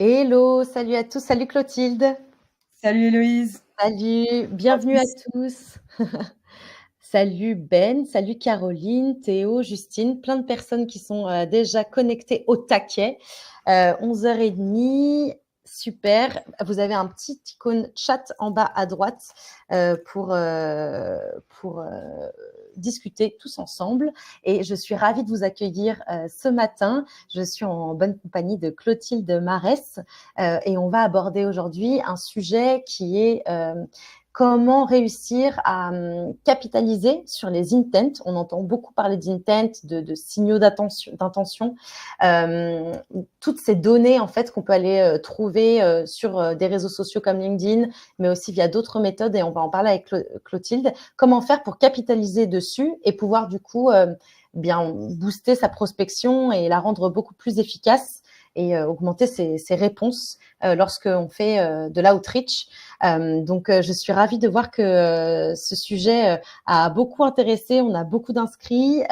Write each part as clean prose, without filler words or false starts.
Hello, salut à tous, salut Clotilde. Salut Héloïse. Salut, À bienvenue à tous. tous. Salut Ben, salut Caroline, Théo, Justine, plein de personnes qui sont déjà connectées au taquet. 11h30, super. Vous avez un petit icône chat en bas à droite pour discuter tous ensemble. Et je suis ravie de vous accueillir ce matin. Je suis en bonne compagnie de Clotilde Marès et on va aborder aujourd'hui un sujet qui est comment réussir à capitaliser sur les intents. On entend beaucoup parler d'intent, de signaux d'intention. Toutes ces données en fait qu'on peut aller trouver sur des réseaux sociaux comme LinkedIn, mais aussi via d'autres méthodes, et on va en parler avec Clotilde. Comment faire pour capitaliser dessus et pouvoir du coup bien booster sa prospection et la rendre beaucoup plus efficace et augmenter ses réponses lorsqu'on fait de l'outreach. Donc, je suis ravie de voir que ce sujet a beaucoup intéressé. On a beaucoup d'inscrits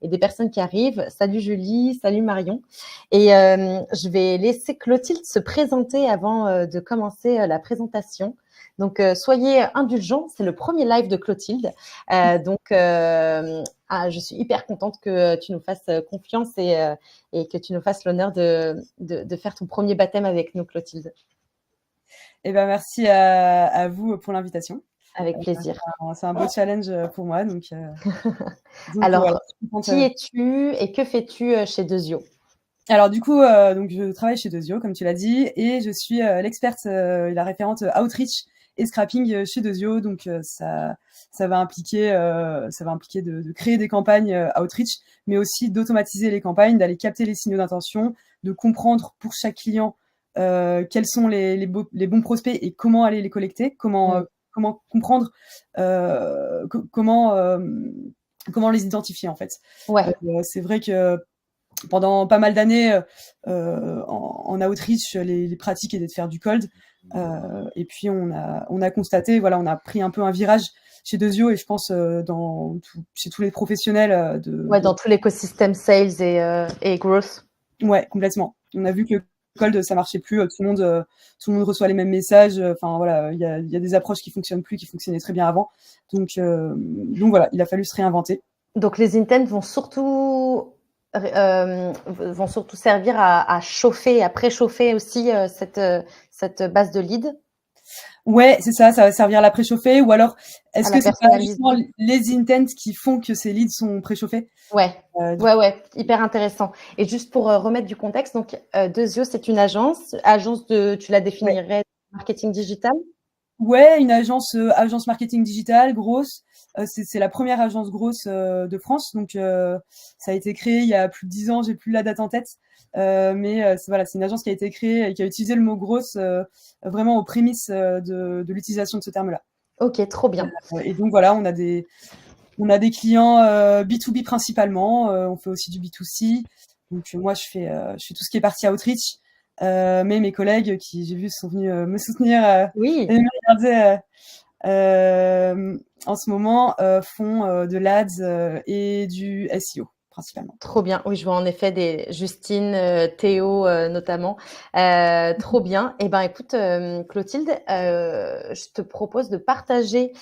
et des personnes qui arrivent. Salut Julie, salut Marion. Et je vais laisser Clotilde se présenter avant de commencer la présentation. Donc, soyez indulgents. C'est le premier live de Clotilde. Je suis hyper contente que tu nous fasses confiance et que tu nous fasses l'honneur de faire ton premier baptême avec nous, Clotilde. Eh ben, merci à vous pour l'invitation. Avec plaisir. C'est un beau challenge pour moi. Donc Alors, voilà. qui es-tu et que fais-tu chez Dezio? Alors du coup, donc je travaille chez Dezio, comme tu l'as dit, et je suis l'experte et la référente outreach et scrapping chez Dezio. Donc ça va impliquer de créer des campagnes outreach, mais aussi d'automatiser les campagnes, d'aller capter les signaux d'intention, de comprendre pour chaque client quels sont les bons prospects et comment aller les collecter, comment comprendre comment les identifier en fait. Ouais. C'est vrai que pendant pas mal d'années en outreach, les pratiques étaient de faire du cold. Et puis on a constaté, voilà, on a pris un peu un virage chez Dezio, et je pense chez tous les professionnels dans tout l'écosystème sales et growth. Ouais, complètement. On a vu que le cold, ça marchait plus. Tout le monde reçoit les mêmes messages. Enfin voilà, il y a des approches qui fonctionnent plus, qui fonctionnaient très bien avant. Donc voilà, il a fallu se réinventer. Donc les intents vont surtout servir à chauffer, à préchauffer aussi cette base de lead. Ouais, c'est ça va servir à la préchauffer, ou alors est-ce que c'est pas justement personnalisation. les intents qui font que ces leads sont préchauffés? Ouais, hyper intéressant. Et juste pour remettre du contexte, donc Dezio, c'est une agence tu la définirais marketing digital? Ouais, une agence marketing digital grosse. C'est la première agence grosse de France, donc ça a été créé il y a plus de 10 ans, j'ai plus la date en tête, mais voilà, c'est une agence qui a été créée et qui a utilisé le mot grosse vraiment aux prémices de l'utilisation de ce terme-là. Ok, trop bien. Et donc voilà, on a des clients B2B principalement, on fait aussi du B2C. Donc moi je fais tout ce qui est partie outreach, mais mes collègues qui, j'ai vu, sont venus me soutenir Oui. et me regarder en ce moment font de l'ADS et du SEO principalement. Trop bien. Oui, je vois en effet des Justine, Théo notamment. Trop bien. Eh ben, écoute, Clotilde, je te propose de partager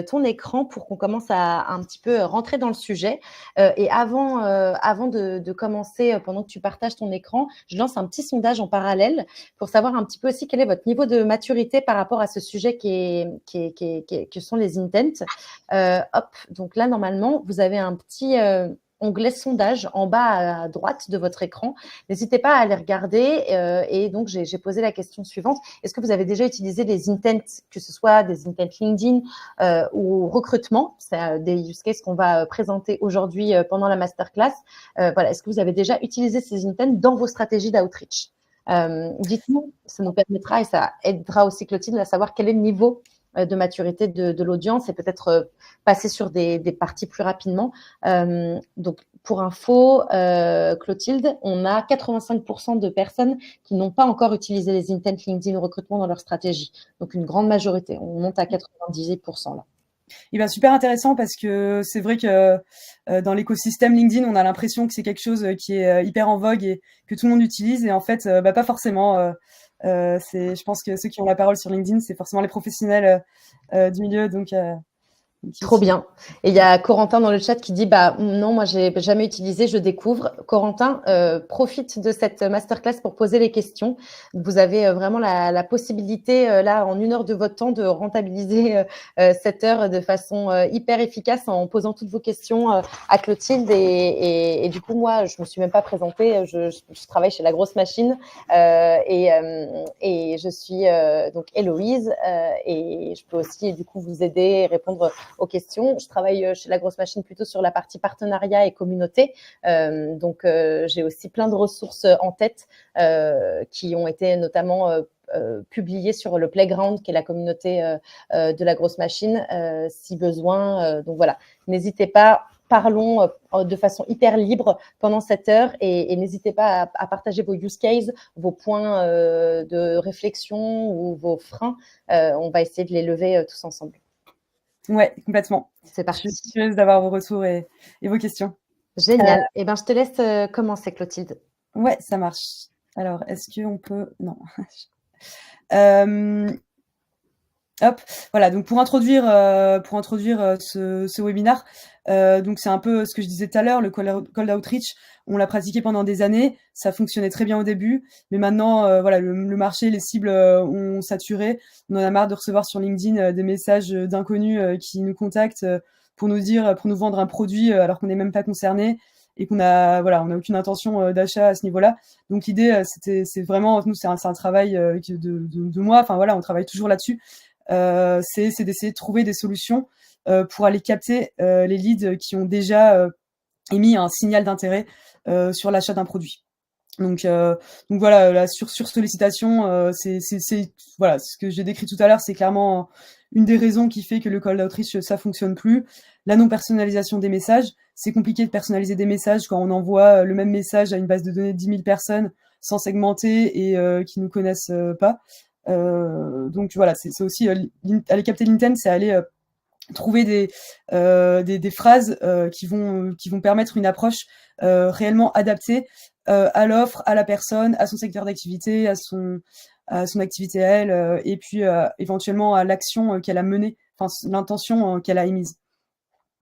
ton écran pour qu'on commence à un petit peu rentrer dans le sujet. Et avant de commencer, pendant que tu partages ton écran, je lance un petit sondage en parallèle pour savoir un petit peu aussi quel est votre niveau de maturité par rapport à ce sujet que sont les intents. Hop, donc là, normalement, vous avez un petit onglet sondage en bas à droite de votre écran. N'hésitez pas à aller regarder. Et donc, j'ai posé la question suivante. Est-ce que vous avez déjà utilisé des intents, que ce soit des intents LinkedIn ou recrutement? C'est des use cases qu'on va présenter aujourd'hui pendant la masterclass. Voilà. Est-ce que vous avez déjà utilisé ces intents dans vos stratégies d'outreach? Dites-nous, ça nous permettra et ça aidera aussi Clotilde à savoir quel est le niveau de maturité de l'audience et peut-être passer sur des parties plus rapidement. Donc, pour info, Clotilde, on a 85% de personnes qui n'ont pas encore utilisé les intents LinkedIn recrutement dans leur stratégie. Donc, une grande majorité. On monte à 98% là. Et ben super intéressant parce que c'est vrai que dans l'écosystème LinkedIn, on a l'impression que c'est quelque chose qui est hyper en vogue et que tout le monde utilise. Et en fait, pas forcément. Je pense que ceux qui ont la parole sur LinkedIn, c'est forcément les professionnels du milieu. Donc Trop ici. bien. Et il y a Corentin dans le chat qui dit bah non, moi j'ai jamais utilisé, je découvre. Corentin, profite de cette masterclass pour poser les questions. Vous avez vraiment la possibilité là en 1 heure de votre temps de rentabiliser cette heure de façon hyper efficace en posant toutes vos questions à Clotilde. Et du coup, moi, je me suis même pas présentée. Je travaille chez La Grosse Machine et je suis donc Héloïse et je peux aussi du coup vous aider et répondre aux questions. Je travaille chez La Grosse Machine plutôt sur la partie partenariat et communauté. Donc, j'ai aussi plein de ressources en tête qui ont été notamment publiées sur le Playground, qui est la communauté de La Grosse Machine, si besoin. Donc voilà, n'hésitez pas. Parlons de façon hyper libre pendant cette heure et n'hésitez pas à partager vos use cases, vos points de réflexion ou vos freins. On va essayer de les lever tous ensemble. Ouais, complètement. C'est Je suis parti. curieuse d'avoir vos retours et vos questions. Génial. Eh ben, je te laisse commencer, Clotilde. Ouais, ça marche. Alors, est-ce qu'on peut... Non. Hop, voilà. Donc pour introduire ce webinaire, donc c'est un peu ce que je disais tout à l'heure, le cold outreach. On l'a pratiqué pendant des années, ça fonctionnait très bien au début, mais maintenant, voilà, le marché, les cibles ont saturé. On en a marre de recevoir sur LinkedIn des messages d'inconnus qui nous contactent pour nous vendre un produit alors qu'on n'est même pas concerné et qu'on a, voilà, on n'a aucune intention d'achat à ce niveau-là. Donc l'idée, c'est vraiment, nous, c'est un travail de moi. Enfin voilà, on travaille toujours là-dessus. C'est d'essayer de trouver des solutions pour aller capter les leads qui ont déjà émis un signal d'intérêt sur l'achat d'un produit. Donc voilà, la sur sollicitation, c'est voilà, ce que j'ai décrit tout à l'heure, c'est clairement une des raisons qui fait que le cold outreach, ça fonctionne plus. La non-personnalisation des messages, c'est compliqué de personnaliser des messages quand on envoie le même message à une base de données de 10 000 personnes sans segmenter et qui nous connaissent pas. Donc voilà, c'est aussi aller capter l'intent, c'est aller trouver des phrases qui vont permettre une approche réellement adaptée à l'offre, à la personne, à son secteur d'activité, à son activité à elle, et puis éventuellement à l'action qu'elle a menée, enfin l'intention qu'elle a émise.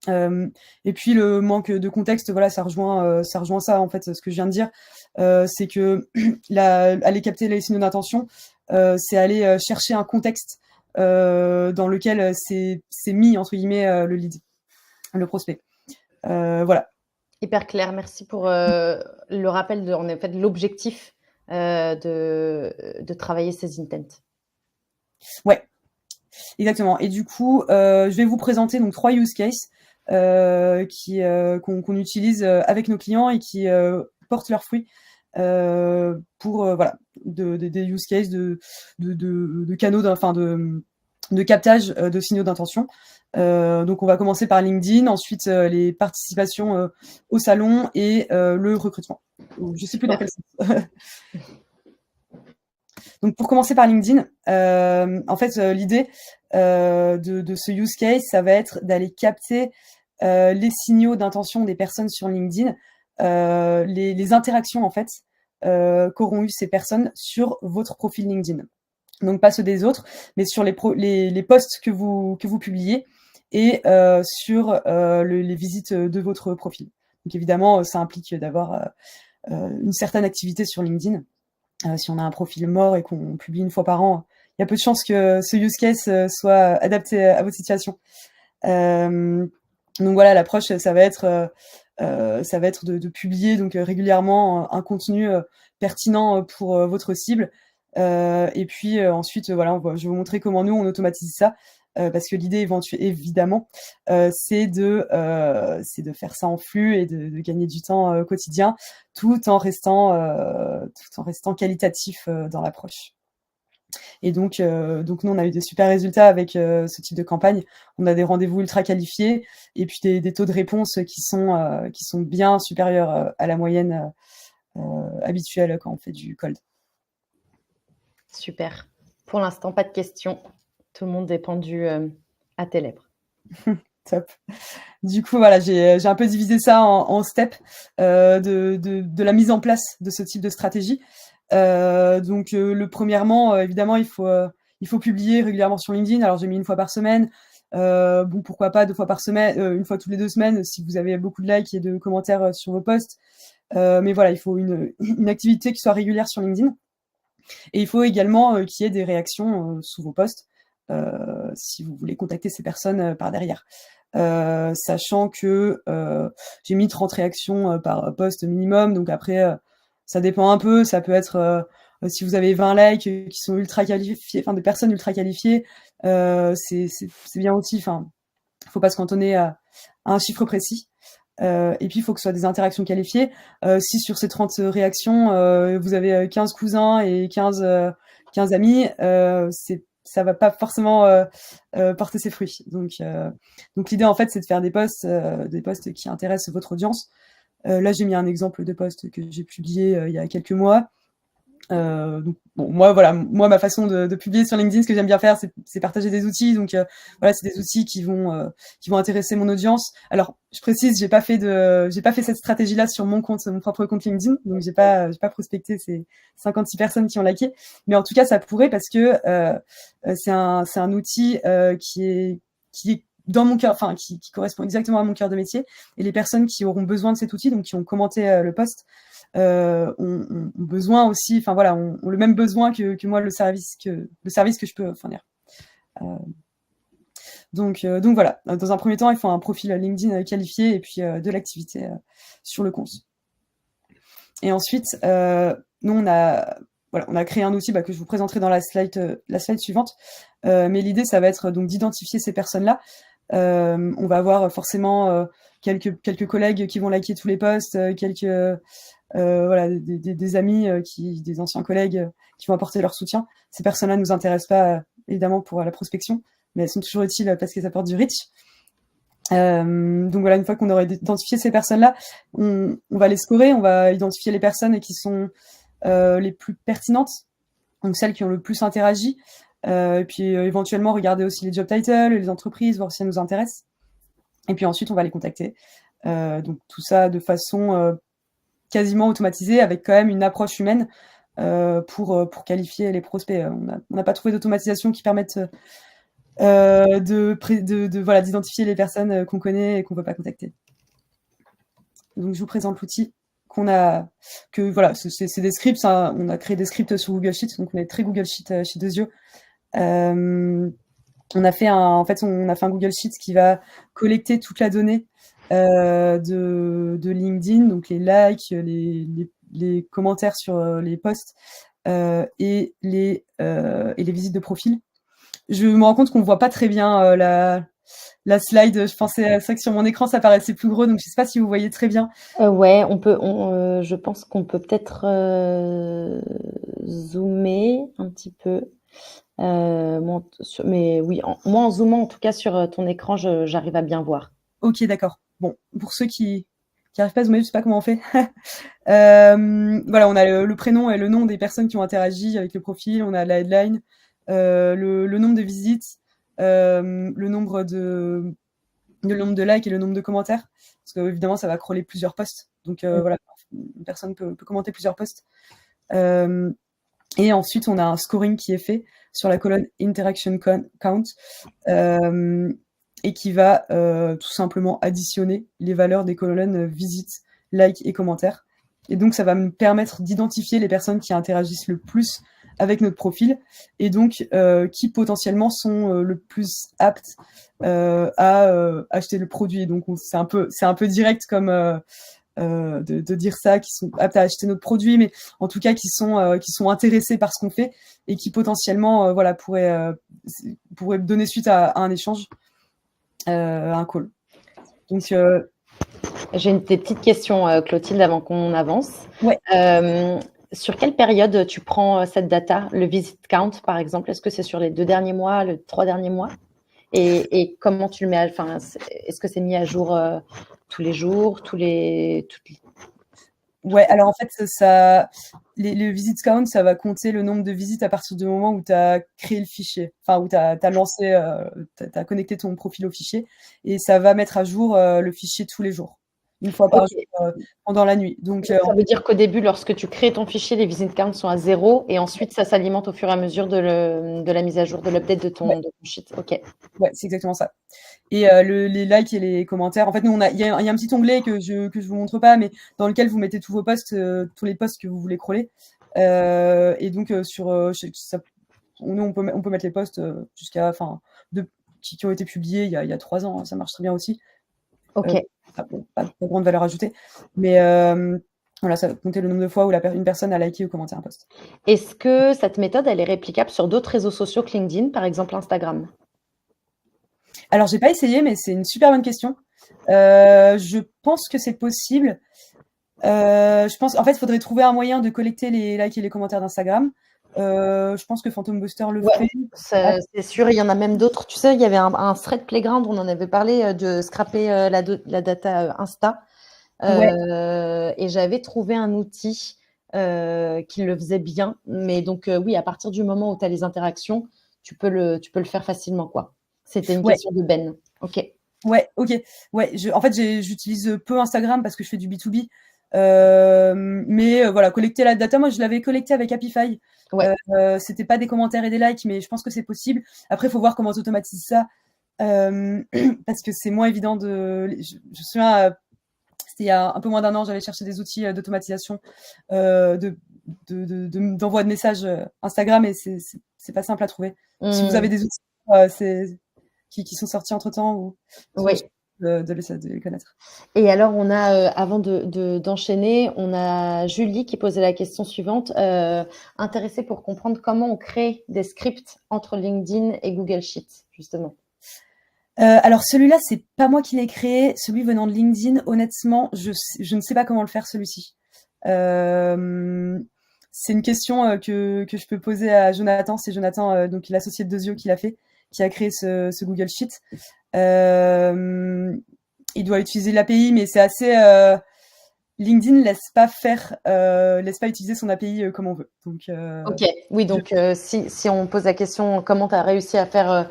Et puis le manque de contexte, voilà, ça rejoint ça en fait, ce que je viens de dire, c'est que aller capter les signaux d'intention, c'est aller chercher un contexte dans lequel c'est mis entre guillemets le lead, le prospect. Voilà. Hyper clair. Merci pour le rappel de, en effet, de l'objectif de travailler ces intents. Ouais, exactement. Et du coup, je vais vous présenter donc 3 use cases qu'on utilise avec nos clients et qui portent leurs fruits pour voilà, des use cases de canaux, de captage de signaux d'intention. Donc on va commencer par LinkedIn, ensuite les participations au salon et le recrutement. Je sais plus dans quel sens. Donc pour commencer par LinkedIn, en fait l'idée de ce use case, ça va être d'aller capter les signaux d'intention des personnes sur LinkedIn, les interactions en fait qu'auront eu ces personnes sur votre profil LinkedIn. Donc pas ceux des autres, mais sur les posts que vous publiez et sur les visites de votre profil. Donc évidemment, ça implique d'avoir une certaine activité sur LinkedIn. Si on a un profil mort et qu'on publie 1 fois par an, il y a peu de chances que ce use case soit adapté à votre situation. Donc voilà, l'approche, ça va être de publier donc régulièrement un contenu pertinent pour votre cible. Et puis ensuite, voilà, je vais vous montrer comment nous on automatise ça, parce que l'idée évidemment, c'est de faire ça en flux et de gagner du temps quotidien, tout en restant qualitatif dans l'approche. Et donc nous, on a eu des super résultats avec ce type de campagne. On a des rendez-vous ultra qualifiés et puis des taux de réponse qui sont bien supérieurs à la moyenne habituelle quand on fait du cold. Super. Pour l'instant, pas de questions. Tout le monde est pendu à tes lèvres. Top. Du coup, voilà, j'ai un peu divisé ça en steps de la mise en place de ce type de stratégie. Donc, premièrement, évidemment, il faut publier régulièrement sur LinkedIn. Alors, j'ai mis 1 fois par semaine. Bon, pourquoi pas 2 fois par semaine, 1 fois toutes les 2 semaines si vous avez beaucoup de likes et de commentaires sur vos posts. Mais voilà, il faut une activité qui soit régulière sur LinkedIn. Et il faut également qu'il y ait des réactions sous vos posts si vous voulez contacter ces personnes par derrière. Sachant que j'ai mis 30 réactions par post minimum. Donc après, ça dépend un peu. Ça peut être si vous avez 20 likes qui sont ultra qualifiés, enfin des personnes ultra qualifiées, c'est bien aussi. Enfin, faut pas se cantonner à un chiffre précis. Et puis, il faut que ce soit des interactions qualifiées. Si sur ces 30 réactions, vous avez 15 cousins et 15 amis, ça va pas forcément porter ses fruits. Donc l'idée, en fait, c'est de faire des posts qui intéressent votre audience. Là, j'ai mis un exemple de post que j'ai publié il y a quelques mois. Donc, bon, moi, ma façon de publier sur LinkedIn, ce que j'aime bien faire, c'est partager des outils. Donc, voilà, c'est des outils qui vont intéresser mon audience. Alors, je précise, j'ai pas fait cette stratégie-là sur mon propre compte LinkedIn. Donc, j'ai pas prospecté ces 56 personnes qui ont liké. Mais en tout cas, ça pourrait parce que c'est un outil qui est dans mon cœur, enfin, qui correspond exactement à mon cœur de métier. Et les personnes qui auront besoin de cet outil, donc qui ont commenté le post, ont besoin aussi, enfin voilà, ont le même besoin que moi le service que je peux fournir. Donc voilà, dans un premier temps, il faut un profil LinkedIn qualifié et puis de l'activité sur le compte. Et ensuite, nous on a créé un outil que je vous présenterai dans la slide suivante. Mais l'idée, ça va être donc d'identifier ces personnes-là. On va avoir forcément quelques collègues qui vont liker tous les posts, voilà, des amis, des anciens collègues qui vont apporter leur soutien. Ces personnes-là ne nous intéressent pas évidemment pour la prospection, mais elles sont toujours utiles parce qu'elles apportent du reach. Donc voilà, une fois qu'on aura identifié ces personnes-là, on va les scorer, on va identifier les personnes qui sont les plus pertinentes, donc celles qui ont le plus interagi, et puis éventuellement regarder aussi les job titles, les entreprises, voir si elles nous intéressent. Et puis ensuite, on va les contacter. Donc tout ça de façon quasiment automatisée, avec quand même une approche humaine pour qualifier les prospects. On n'a pas trouvé d'automatisation qui permette d'identifier les personnes qu'on connaît et qu'on ne veut pas contacter. Donc je vous présente l'outil c'est des scripts, hein. On a créé des scripts sur Google Sheets, donc on est très Google Sheet chez Dezio. On a fait un Google Sheet qui va collecter toute la donnée de LinkedIn, donc les likes, les commentaires sur les posts et les visites de profil. Je me rends compte qu'on ne voit pas très bien la slide. Je pensais, c'est vrai que sur mon écran, ça paraissait plus gros, donc je ne sais pas si vous voyez très bien. Ouais, je pense qu'on peut peut-être zoomer un petit peu. Mais oui, moi en zoomant en tout cas sur ton écran, j'arrive à bien voir. Ok, d'accord. Bon, pour ceux qui n'arrivent pas à zoomer, je ne sais pas comment on fait. Voilà, on a le prénom et le nom des personnes qui ont interagi avec le profil, on a la headline, le nombre de visites, le nombre de likes et le nombre de commentaires, parce que évidemment ça va crawler plusieurs posts, donc voilà, une personne peut commenter plusieurs posts. Et ensuite on a un scoring qui est fait sur la colonne interaction count et qui va tout simplement additionner les valeurs des colonnes visites, likes et commentaires. Et donc ça va me permettre d'identifier les personnes qui interagissent le plus avec notre profil et donc qui potentiellement sont le plus aptes à acheter le produit. Donc c'est un peu direct comme de dire ça, qui sont aptes à acheter notre produit, mais en tout cas qui sont intéressés par ce qu'on fait et qui potentiellement pourraient donner suite à un échange, à un call. Donc j'ai des petites questions, Clotilde, avant qu'on avance. Ouais. Sur quelle période tu prends cette data, le visit count par exemple? Est-ce que c'est sur les 2 derniers mois, les 3 derniers mois? Et comment tu le mets est-ce que c'est mis à jour tous les jours, Ouais, alors en fait, le visit count, ça va compter le nombre de visites à partir du moment où tu as créé le fichier, enfin où tu as lancé, tu as connecté ton profil au fichier et ça va mettre à jour le fichier tous les jours, une fois par Ok. jour pendant la nuit. Donc, Donc, ça veut dire qu'au début, lorsque tu crées ton fichier, les visit counts sont à 0 et ensuite ça s'alimente au fur et à mesure de la mise à jour, de l'update ouais, de ton sheet. Ok. ouais, c'est exactement ça. Et les likes et les commentaires, en fait, nous, il y a un petit onglet que je vous montre pas, mais dans lequel vous mettez tous vos posts, tous les posts que vous voulez crawler. Et donc, nous, on peut mettre les posts jusqu'à, enfin, qui ont été publiés il y a 3 ans, hein, ça marche très bien aussi. Ok. Bon, pas de grande valeur ajoutée, mais voilà, ça va compter le nombre de fois où une personne a liké ou commenté un post. Est-ce que cette méthode, elle est réplicable sur d'autres réseaux sociaux que LinkedIn, par exemple Instagram? Alors, j'ai pas essayé, mais c'est une super bonne question. Je pense que c'est possible. Je pense, en fait, il faudrait trouver un moyen de collecter les likes et les commentaires d'Instagram. Je pense que Phantom Buster le Ouais, fait. c'est sûr, il y en a même d'autres. Tu sais, il y avait un thread Playground, on en avait parlé, de scraper la data Insta. Ouais, Et j'avais trouvé un outil qui le faisait bien. Mais donc, oui, à partir du moment où tu as les interactions, tu peux le faire facilement, quoi. C'était une ouais, question de Ben. Ok. ouais, ok. Ouais, en fait, j'utilise peu Instagram parce que je fais du B2B. Mais voilà, collecter la data, moi, je l'avais collecté avec Happify. Ouais. C'était pas des commentaires et des likes, mais je pense que c'est possible. Après, il faut voir comment t'automatises ça. Parce que c'est moins évident je me souviens, c'était il y a un peu moins d'un an, j'avais cherché des outils d'automatisation d'envoi de messages Instagram et c'est pas simple à trouver. Si vous avez Mmh. des outils qui sont sortis entre-temps ou je Oui. de les connaître. Et alors, on a, avant d'enchaîner, on a Julie qui posait la question suivante, intéressée pour comprendre comment on crée des scripts entre LinkedIn et Google Sheets, justement. Alors celui-là, c'est pas moi qui l'ai créé. Celui venant de LinkedIn, honnêtement, je ne sais pas comment le faire celui-ci. C'est une question que je peux poser à Jonathan. C'est Jonathan, donc l'associé de Dozio qui l'a fait, qui a créé ce Google Sheet. Il doit utiliser l'API, mais c'est assez. LinkedIn laisse pas utiliser son API comme on veut. Donc, Ok, oui, je- donc si on pose la question, comment tu as réussi à faire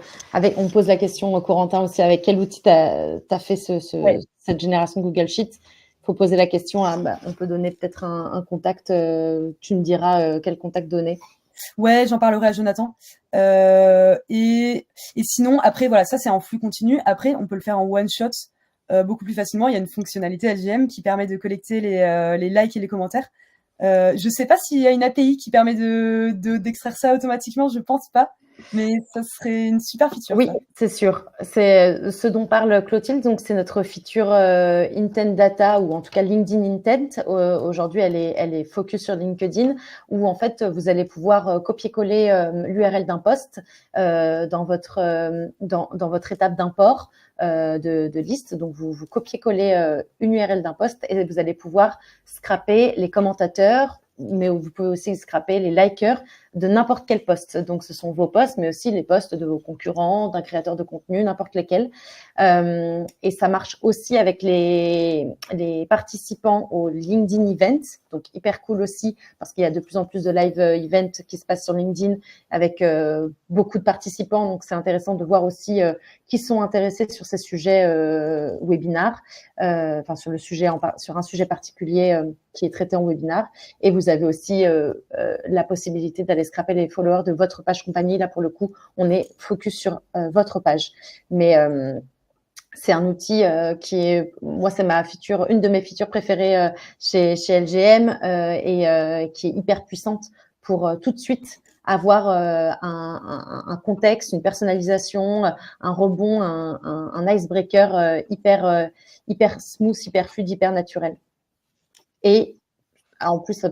on pose la question Corentin aussi, avec quel outil tu as fait ouais, cette génération Google Sheet? Il faut poser la question on peut donner peut-être un contact, tu me diras quel contact donner. ouais, j'en parlerai à Jonathan. Et sinon, après, voilà, ça c'est en flux continu. Après, on peut le faire en one shot beaucoup plus facilement. Il y a une fonctionnalité LGM qui permet de collecter les likes et les commentaires. Je sais pas s'il y a une API qui permet d'extraire ça automatiquement. Je pense pas, mais ça serait une super feature, Oui, ça. c'est sûr. C'est ce dont parle Clotilde. Donc, c'est notre feature Intent Data ou en tout cas LinkedIn Intent. Aujourd'hui, elle est focus sur LinkedIn où en fait, vous allez pouvoir copier-coller l'URL d'un post dans votre étape d'import de liste. Donc, vous copiez-collez une URL d'un post et vous allez pouvoir scraper les commentateurs, mais vous pouvez aussi scraper les likers de n'importe quel poste. Donc, ce sont vos posts, mais aussi les posts de vos concurrents, d'un créateur de contenu, n'importe lesquels. Et ça marche aussi avec les participants au LinkedIn Event. Donc, hyper cool aussi, parce qu'il y a de plus en plus de live event qui se passent sur LinkedIn avec beaucoup de participants. Donc, c'est intéressant de voir aussi qui sont intéressés sur ces sujets webinars, enfin, sur un sujet particulier qui est traité en webinar. Et vous avez aussi la possibilité d'aller scraper les followers de votre page compagnie. Là, pour le coup, on est focus sur votre page. Mais c'est un outil qui est, moi, c'est une de mes features préférées chez LGM et qui est hyper puissante pour tout de suite avoir un contexte, une personnalisation, un rebond, un icebreaker hyper smooth, hyper fluide, hyper naturel. Et en plus,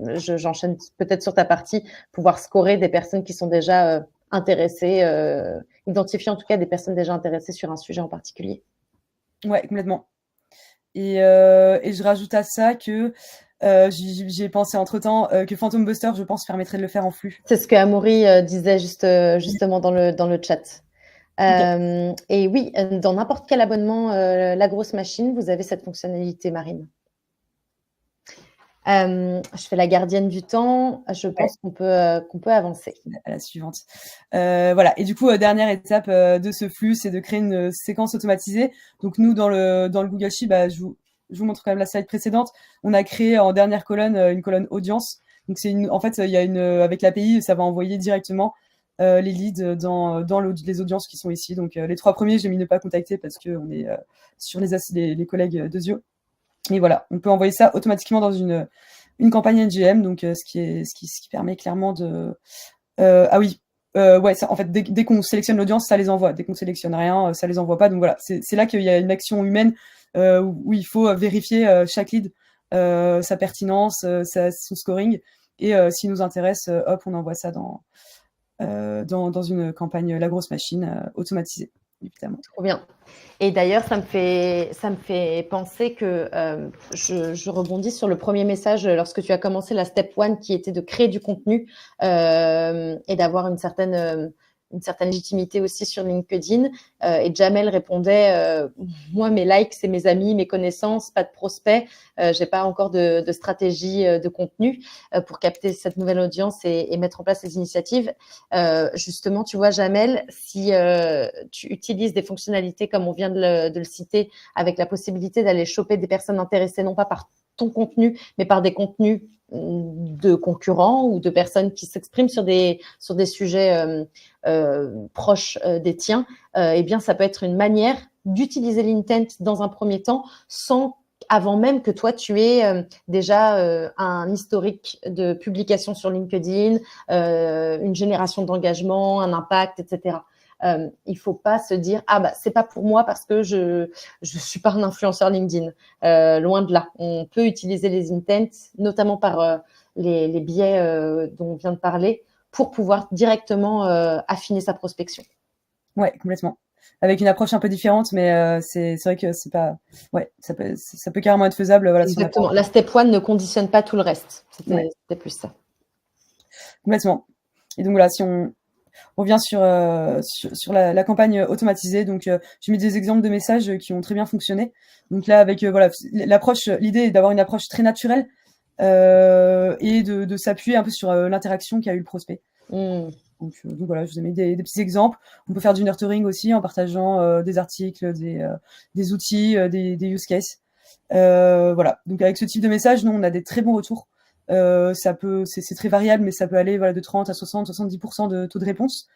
j'enchaîne peut-être sur ta partie, pouvoir scorer des personnes qui sont déjà intéressées, identifier en tout cas des personnes déjà intéressées sur un sujet en particulier. Ouais, complètement. Et je rajoute à ça que j'y ai pensé entre-temps que Phantom Buster, je pense, permettrait de le faire en flux. C'est ce que Amaury disait justement dans le chat. Ok. Et oui, dans n'importe quel abonnement, la grosse machine, vous avez cette fonctionnalité, Marine. Je fais la gardienne du temps. Je Ouais. pense qu'on peut avancer. À la suivante. Voilà. Et du coup, dernière étape de ce flux, c'est de créer une séquence automatisée. Donc nous, dans le Google Sheet, je vous montre quand même la slide précédente. On a créé en dernière colonne une colonne audience. Donc en fait, il y a avec l'API, ça va envoyer directement les leads dans les audiences qui sont ici. Donc les 3 premiers, j'ai mis ne pas contacter parce que on est sur les collègues de Zio. Et voilà, on peut envoyer ça automatiquement dans une campagne NGM. Donc ce qui permet clairement de ah oui, ouais, ça, en fait, dès qu'on sélectionne l'audience, ça les envoie. Dès qu'on sélectionne rien, ça les envoie pas. Donc voilà, c'est là qu'il y a une action humaine où il faut vérifier chaque lead, sa pertinence, son scoring. Et s'il nous intéresse, hop, on envoie ça dans une campagne La Grosse Machine automatisée, évidemment. Trop bien. Et d'ailleurs, ça me fait penser que je rebondis sur le premier message lorsque tu as commencé la step one qui était de créer du contenu et d'avoir une certaine légitimité aussi sur LinkedIn. Et Jamel répondait moi, mes likes, c'est mes amis, mes connaissances, pas de prospects. J'ai pas encore de stratégie de contenu pour capter cette nouvelle audience et mettre en place ces initiatives. Justement, tu vois, Jamel, si tu utilises des fonctionnalités comme on vient de le citer, avec la possibilité d'aller choper des personnes intéressées non pas par ton contenu, mais par des contenus de concurrents ou de personnes qui s'expriment sur des sujets proches des tiens, eh bien, ça peut être une manière d'utiliser l'intent dans un premier temps sans avant même que toi, tu aies déjà un historique de publication sur LinkedIn, une génération d'engagement, un impact, etc. Il faut pas se dire ah bah c'est pas pour moi parce que je suis pas un influenceur LinkedIn. Loin de là. On peut utiliser les intents, notamment par les biais dont on vient de parler, pour pouvoir directement affiner sa prospection. Ouais, complètement. Avec une approche un peu différente, mais c'est vrai que c'est pas. Ouais, ça peut carrément être faisable. Voilà, si on a pas... Exactement. La step one ne conditionne pas tout le reste. Ouais, C'était plus ça. complètement. Et donc voilà, si on revient sur la campagne automatisée, donc j'ai mis des exemples de messages qui ont très bien fonctionné. Donc là, avec voilà, l'idée est d'avoir une approche très naturelle et de s'appuyer un peu sur l'interaction qu'a eu le prospect. Donc voilà, je vous ai mis des petits exemples. On peut faire du nurturing aussi en partageant des articles, des outils, des use cases. Voilà. Donc avec ce type de message, nous on a des très bons retours. C'est très variable, mais ça peut aller voilà, de 30 à 60, 70% de taux de réponse.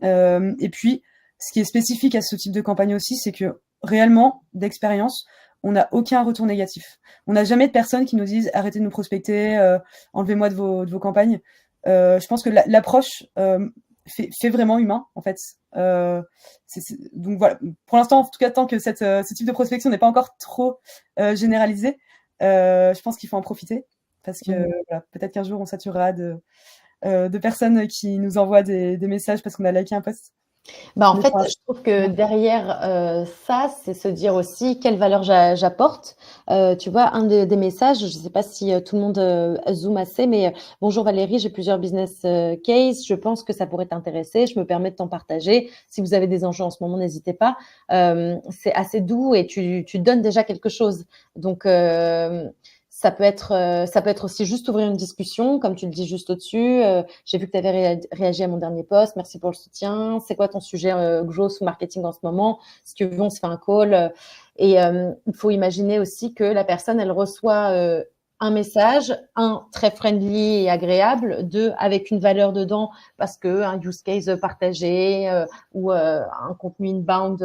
Et puis, ce qui est spécifique à ce type de campagne aussi, c'est que réellement, d'expérience, on n'a aucun retour négatif. On n'a jamais de personnes qui nous disent arrêtez de nous prospecter, enlevez-moi de vos campagnes. Je pense que l'approche fait vraiment humain, en fait. Donc voilà, pour l'instant, en tout cas, tant que ce type de prospection n'est pas encore trop généralisé, je pense qu'il faut en profiter. Parce que voilà, peut-être qu'un jour, on saturera de personnes qui nous envoient des messages parce qu'on a liké un post. Bah, en fait, je trouve que derrière ça, c'est se dire aussi quelle valeur j'apporte. Tu vois, un des messages, je ne sais pas si tout le monde zoome assez, mais bonjour Valérie, j'ai plusieurs business cases. Je pense que ça pourrait t'intéresser. Je me permets de t'en partager. Si vous avez des enjeux en ce moment, n'hésitez pas. C'est assez doux et tu donnes déjà quelque chose. Donc, ça peut être aussi juste ouvrir une discussion, comme tu le dis juste au-dessus. J'ai vu que tu avais réagi à mon dernier post. Merci pour le soutien. C'est quoi ton sujet growth ou marketing en ce moment? Si tu veux, on se fait un call. Et il faut imaginer aussi que la personne, elle reçoit un message, un très friendly et agréable, deux avec une valeur dedans parce que un use case partagé ou un contenu inbound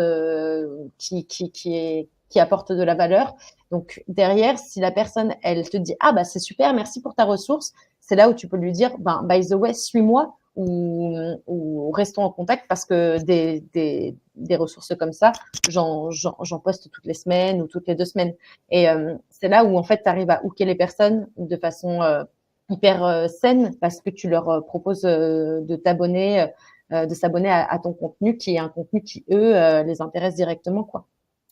qui apporte de la valeur. Donc derrière, si la personne, elle te dit ah bah c'est super, merci pour ta ressource, c'est là où tu peux lui dire ben by the way, suis-moi ou restons en contact parce que des ressources comme ça, j'en poste toutes les semaines ou toutes les 2 semaines. Et c'est là où en fait tu arrives à hooker les personnes de façon hyper saine parce que tu leur proposes de t'abonner, de s'abonner à ton contenu qui est un contenu qui eux les intéresse directement quoi.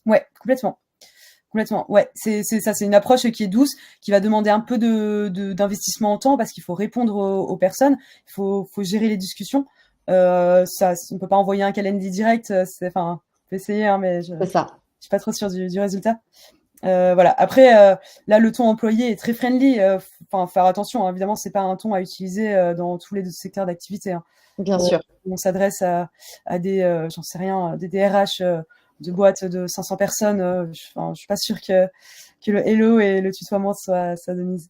Ouais, complètement. Complètement. Ouais, c'est ça, c'est une approche qui est douce, qui va demander un peu d'investissement en temps parce qu'il faut répondre aux personnes, il faut gérer les discussions. On peut pas envoyer un calendrier direct, enfin, on peut essayer, hein, mais C'est ça. je suis pas trop sûre du résultat. Voilà. Après, là, le ton employé est très friendly. Enfin, faire attention, hein, évidemment, c'est pas un ton à utiliser dans tous les secteurs d'activité. Hein. Bien sûr. On s'adresse à des, j'en sais rien, des DRH de boîtes de 500 personnes. Je suis pas sûre que le hello et le tutoiement soient de mise.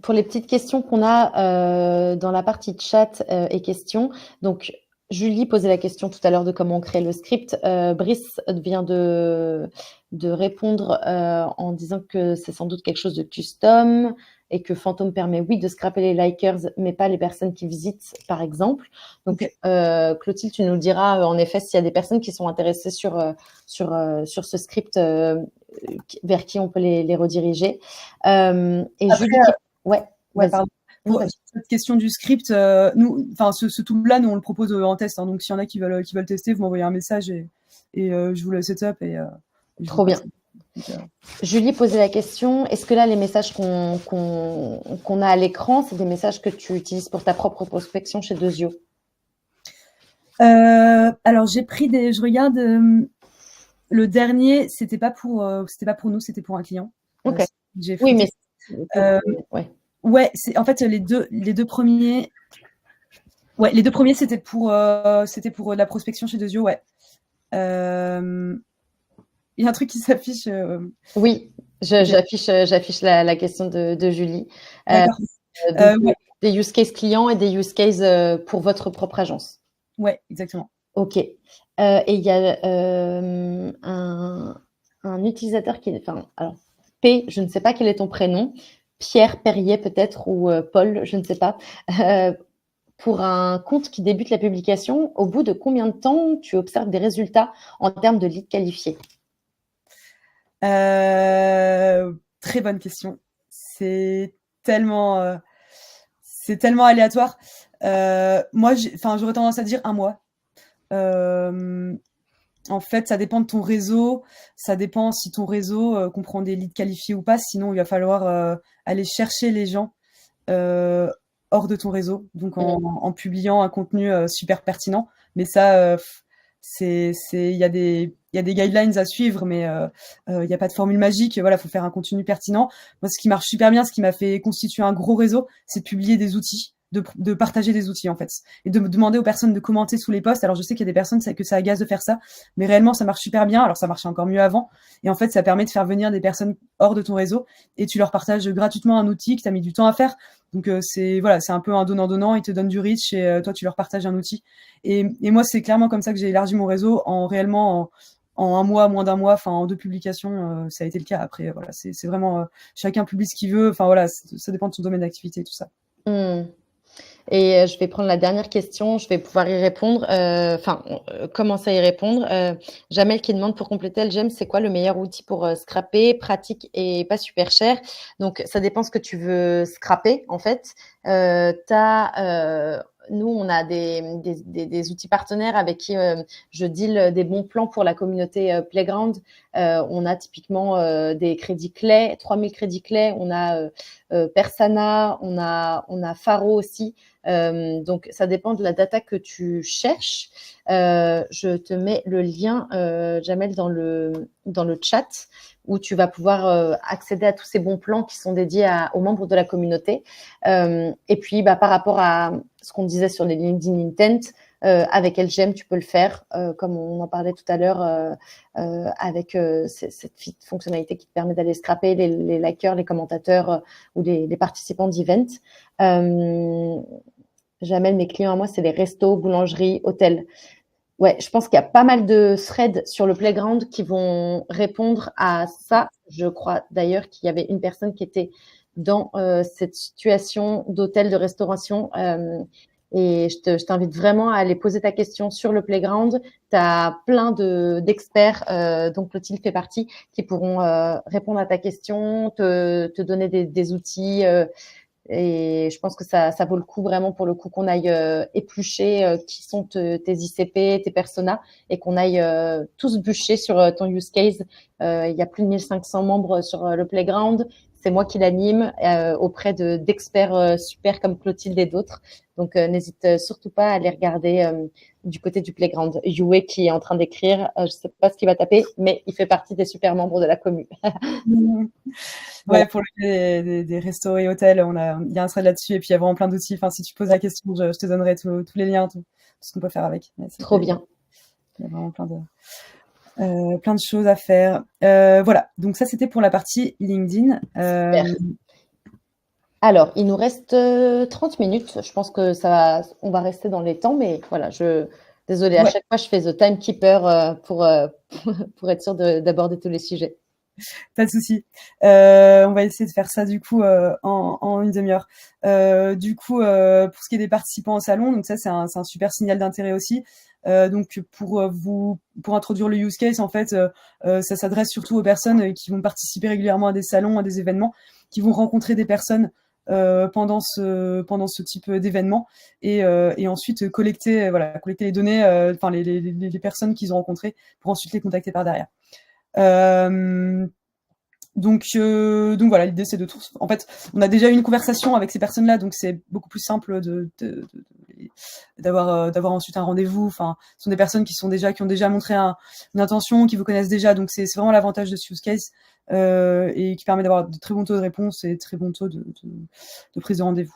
Pour les petites questions qu'on a dans la partie chat et questions, donc Julie posait la question tout à l'heure de comment on crée le script. Brice vient de répondre en disant que c'est sans doute quelque chose de custom et que Fantôme permet, oui, de scraper les likers, mais pas les personnes qui visitent, par exemple. Donc, Clotilde, tu nous diras en effet s'il y a des personnes qui sont intéressées sur ce script vers qui on peut les rediriger. Et après, Julie, ouais, pardon. Pour cette question du script, nous, enfin, ce tool-là, nous, on le propose en test. Hein, donc, s'il y en a qui veulent tester, vous m'envoyez un message et je vous le setup et trop bien. Julie posait la question, est-ce que là, les messages qu'on a à l'écran, c'est des messages que tu utilises pour ta propre prospection chez Dezio? Alors, j'ai pris je regarde, le dernier, c'était pas pour nous, c'était pour un client. Ok. Oui, mais ouais, en fait les deux premiers. Ouais, les deux premiers c'était pour la prospection chez Dezio, ouais. Il y a un truc qui s'affiche. Oui, j'affiche la question de Julie. D'accord. Ouais. Des use cases clients et des use cases pour votre propre agence. Ouais, exactement. Ok. Et il y a un utilisateur qui est, enfin, alors P, je ne sais pas quel est ton prénom, Pierre Perrier peut-être ou Paul, je ne sais pas. Pour un compte qui débute la publication, au bout de combien de temps tu observes des résultats en termes de leads qualifiés? Très bonne question. C'est tellement aléatoire. Moi, j'aurais tendance à dire un mois. En fait, ça dépend de ton réseau. Ça dépend si ton réseau comprend des leads qualifiés ou pas. Sinon, il va falloir aller chercher les gens hors de ton réseau, donc en publiant un contenu super pertinent. Mais ça, il y a des guidelines à suivre, mais il n'y a pas de formule magique. Voilà, faut faire un contenu pertinent. Moi, ce qui marche super bien, ce qui m'a fait constituer un gros réseau, c'est de publier des outils. De partager des outils en fait et de demander aux personnes de commenter sous les posts. Alors je sais qu'il y a des personnes que ça agace de faire ça, mais réellement ça marche super bien. Alors ça marchait encore mieux avant et en fait ça permet de faire venir des personnes hors de ton réseau et tu leur partages gratuitement un outil que tu as mis du temps à faire. Donc c'est un peu un donnant-donnant, ils te donnent du reach et toi tu leur partages un outil. Et moi c'est clairement comme ça que j'ai élargi mon réseau en un mois, moins d'un mois, enfin en 2 publications, ça a été le cas. Après voilà, c'est vraiment chacun publie ce qu'il veut. Enfin voilà, ça dépend de son domaine d'activité et tout ça. Et je vais prendre la dernière question, je vais pouvoir y répondre, commencer à y répondre. Jamel qui demande pour compléter Algem, c'est quoi le meilleur outil pour scraper, pratique et pas super cher? Donc ça dépend ce que tu veux scraper en fait. Nous, on a des outils partenaires avec qui je deal des bons plans pour la communauté Playground. On a typiquement des crédits clés, 3000 crédits clés. On a Persana, on a Faro aussi. Donc, ça dépend de la data que tu cherches. Je te mets le lien, Jamel, dans le chat où tu vas pouvoir accéder à tous ces bons plans qui sont dédiés aux membres de la communauté. Et puis, par rapport à ce qu'on disait sur les LinkedIn Intent, avec LGM, tu peux le faire, comme on en parlait tout à l'heure, avec cette fonctionnalité qui te permet d'aller scraper les likers, les commentateurs ou les participants d'event. Jamel, mes clients à moi, c'est les restos, boulangeries, hôtels. Ouais, je pense qu'il y a pas mal de threads sur le Playground qui vont répondre à ça. Je crois d'ailleurs qu'il y avait une personne qui était dans cette situation d'hôtel, de restauration. Et je t'invite vraiment à aller poser ta question sur le Playground. Tu as plein d'experts, dont Clotilde fait partie, qui pourront répondre à ta question, te donner des outils. Et je pense que ça vaut le coup vraiment pour le coup qu'on aille éplucher qui sont tes ICP, tes personas et qu'on aille tous bûcher sur ton use case. Il y a plus de 1500 membres sur le Playground. C'est moi qui l'anime auprès d'experts super comme Clotilde et d'autres. Donc, n'hésite surtout pas à aller regarder du côté du playground. Yue qui est en train d'écrire, je ne sais pas ce qu'il va taper, mais il fait partie des super membres de la commune. Voilà. Ouais, pour des restos et hôtels, il y a un thread là-dessus et puis il y a vraiment plein d'outils. Enfin, si tu poses la question, je te donnerai tous les liens, tout ce qu'on peut faire avec. Trop bien. Il y a vraiment plein de choses à faire. Voilà, donc ça c'était pour la partie LinkedIn. Super. Alors, il nous reste 30 minutes. Je pense que on va rester dans les temps, mais voilà, désolée, à Ouais. chaque fois, je fais the timekeeper pour être sûr d'aborder tous les sujets. Pas de souci. On va essayer de faire ça du coup en une demi-heure. Du coup, pour ce qui est des participants au salon, donc ça c'est un super signal d'intérêt aussi. Donc pour introduire le use case, en fait, ça s'adresse surtout aux personnes qui vont participer régulièrement à des salons, à des événements, qui vont rencontrer des personnes pendant ce type d'événement et ensuite collecter les données, enfin les personnes qu'ils ont rencontrées pour ensuite les contacter par derrière. Donc voilà, l'idée c'est en fait, on a déjà eu une conversation avec ces personnes-là, donc c'est beaucoup plus simple d'avoir ensuite un rendez-vous. Enfin, ce sont des personnes qui ont déjà montré une intention, qui vous connaissent déjà, donc c'est vraiment l'avantage de ce use case et qui permet d'avoir de très bons taux de réponse et de très bons taux de prise de rendez-vous.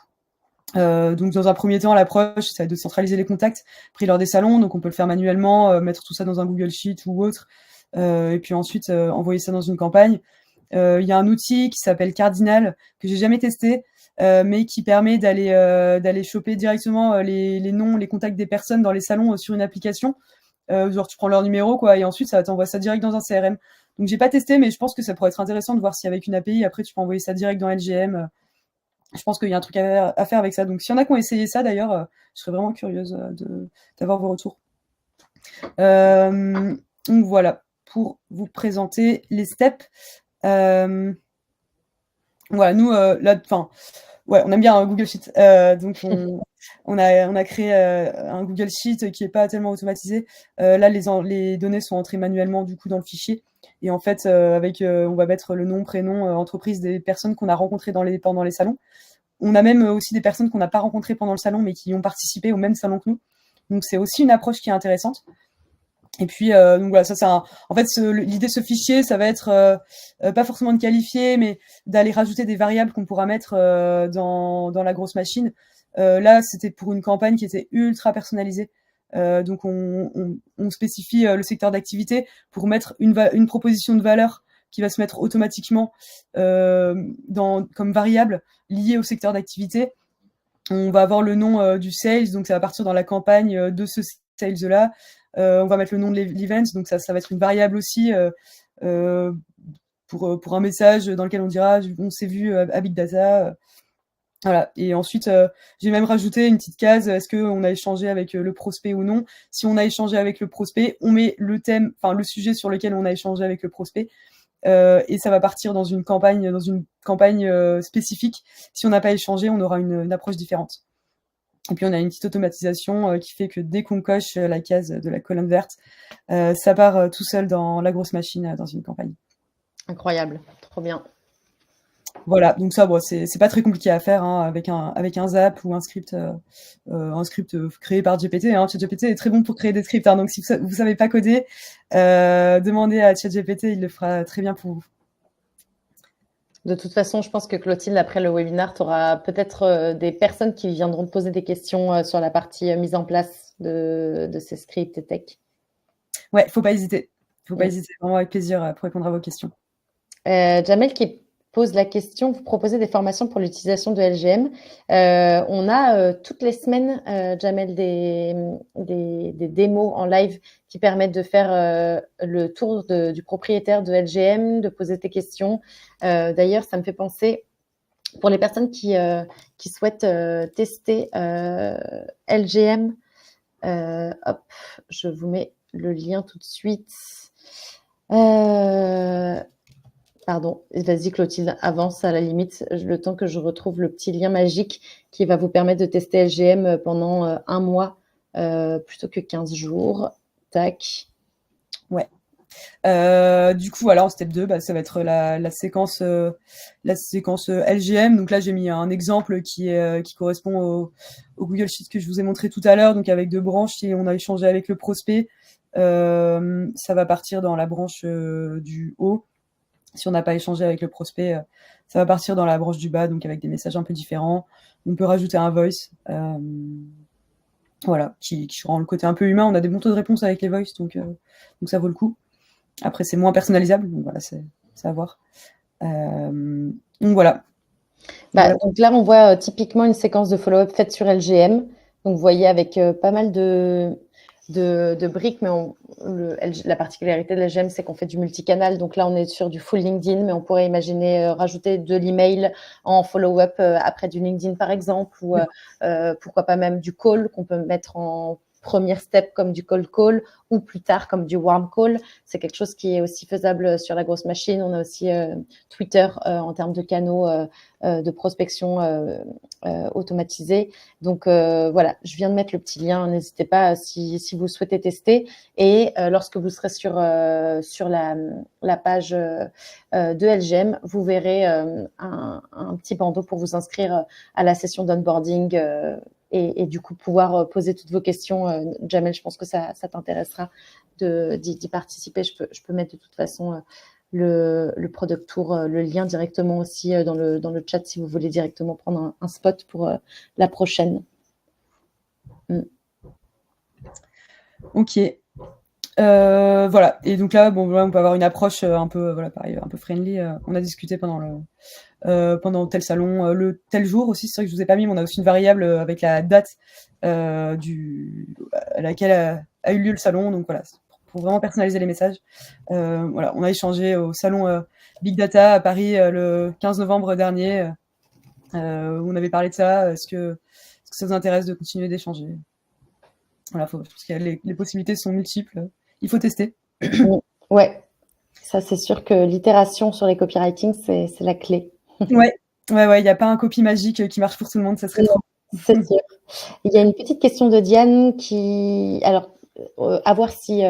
Donc dans un premier temps, l'approche, c'est de centraliser les contacts pris lors des salons, donc on peut le faire manuellement, mettre tout ça dans un Google Sheet ou autre. Et puis ensuite envoyer ça dans une campagne. Il y a un outil qui s'appelle Cardinal que j'ai jamais testé, mais qui permet d'aller choper directement les noms, les contacts des personnes dans les salons sur une application. Genre tu prends leur numéro quoi, et ensuite ça t'envoie ça direct dans un CRM. Donc j'ai pas testé, mais je pense que ça pourrait être intéressant de voir si avec une API après tu peux envoyer ça direct dans LGM. Je pense qu'il y a un truc à faire avec ça. Donc s'il y en a qui ont essayé ça d'ailleurs, je serais vraiment curieuse d'avoir vos retours. Donc voilà, pour vous présenter les steps. Voilà, nous, là, enfin, ouais, on aime bien un Google Sheet. Donc, on a créé un Google Sheet qui est pas tellement automatisé. Là, les données sont entrées manuellement, du coup, dans le fichier. Et en fait, on va mettre le nom, prénom, entreprise des personnes qu'on a rencontrées pendant les salons. On a même aussi des personnes qu'on n'a pas rencontrées pendant le salon, mais qui ont participé au même salon que nous. Donc, c'est aussi une approche qui est intéressante. Et puis, donc voilà, ça c'est en fait, l'idée de ce fichier, ça va être pas forcément de qualifier, mais d'aller rajouter des variables qu'on pourra mettre dans la grosse machine. Là, c'était pour une campagne qui était ultra personnalisée. Donc, on spécifie le secteur d'activité pour mettre une proposition de valeur qui va se mettre automatiquement comme variable liée au secteur d'activité. On va avoir le nom du sales, donc ça va partir dans la campagne de ce sales-là. On va mettre le nom de l'event, donc ça va être une variable aussi pour un message dans lequel on dira on s'est vu à Big Data. Voilà. Et ensuite, j'ai même rajouté une petite case, est-ce qu'on a échangé avec le prospect ou non. Si on a échangé avec le prospect, on met le thème, enfin le sujet sur lequel on a échangé avec le prospect. Et ça va partir dans une campagne spécifique. Si on n'a pas échangé, on aura une approche différente. Et puis on a une petite automatisation qui fait que dès qu'on coche la case de la colonne verte, ça part tout seul dans la grosse machine dans une campagne. Incroyable, trop bien. Voilà, donc ça, bon, c'est pas très compliqué à faire hein, avec un Zap ou un script créé par GPT. Hein. ChatGPT est très bon pour créer des scripts, hein, donc si vous savez pas coder, demandez à ChatGPT, il le fera très bien pour vous. De toute façon, je pense que Clotilde, après le webinaire, tu auras peut-être des personnes qui viendront te poser des questions sur la partie mise en place de ces scripts et tech. Ouais, faut pas hésiter. Faut pas hésiter, vraiment avec plaisir pour répondre à vos questions. Jamel qui pose la question, vous proposez des formations pour l'utilisation de LGM. On a toutes les semaines, Jamel, des démos en live qui permettent de faire le tour du propriétaire de LGM, de poser tes questions. D'ailleurs, ça me fait penser, pour les personnes qui souhaitent tester LGM, hop, je vous mets le lien tout de suite. Pardon, vas-y Clotilde, avance à la limite, le temps que je retrouve le petit lien magique qui va vous permettre de tester LGM pendant un mois plutôt que 15 jours. Tac. Ouais. Du coup, voilà, en step 2, ça va être la séquence LGM. Donc là, j'ai mis un exemple qui correspond au Google Sheet que je vous ai montré tout à l'heure, donc avec 2 branches. Et on a échangé avec le prospect. Ça va partir dans la branche du haut. Si on n'a pas échangé avec le prospect, ça va partir dans la branche du bas, donc avec des messages un peu différents. On peut rajouter un voice, voilà, qui rend le côté un peu humain. On a des bons taux de réponse avec les voice, donc ça vaut le coup. Après, c'est moins personnalisable, donc voilà, c'est à voir. Donc voilà. Voilà. Donc là, on voit typiquement une séquence de follow-up faite sur LGM. Donc, vous voyez avec pas mal de briques, mais la particularité de LGM, c'est qu'on fait du multicanal. Donc là, on est sur du full LinkedIn, mais on pourrait imaginer rajouter de l'email en follow-up après du LinkedIn, par exemple, ou pourquoi pas même du call qu'on peut mettre en première step comme du cold call ou plus tard comme du warm call. C'est quelque chose qui est aussi faisable sur la grosse machine. On a aussi Twitter en termes de canaux de prospection automatisés. Donc voilà, je viens de mettre le petit lien. N'hésitez pas si vous souhaitez tester. Et lorsque vous serez sur la page de LGM, vous verrez un petit bandeau pour vous inscrire à la session d'onboarding et du coup pouvoir poser toutes vos questions. Jamel, je pense que ça t'intéressera d'y participer. Je peux mettre de toute façon le product tour, le lien directement aussi dans le chat si vous voulez directement prendre un spot pour la prochaine. Ok. Voilà. Et donc là, bon, on peut avoir une approche un peu, voilà, pareil, un peu friendly. On a discuté pendant tel salon, le tel jour aussi. C'est vrai que je vous ai pas mis, mais on a aussi une variable avec la date à laquelle a eu lieu le salon. Donc voilà, pour vraiment personnaliser les messages. Voilà, on a échangé au salon Big Data à Paris le 15 novembre dernier. Où on avait parlé de ça. Est-ce que ça vous intéresse de continuer d'échanger? Voilà, parce que les possibilités sont multiples. Il faut tester. Ouais, ça c'est sûr que l'itération sur les copywriting, c'est la clé. Ouais, il n'y a pas un copy magique qui marche pour tout le monde, ça serait trop. C'est sûr. Il y a une petite question de Diane qui, alors, à voir si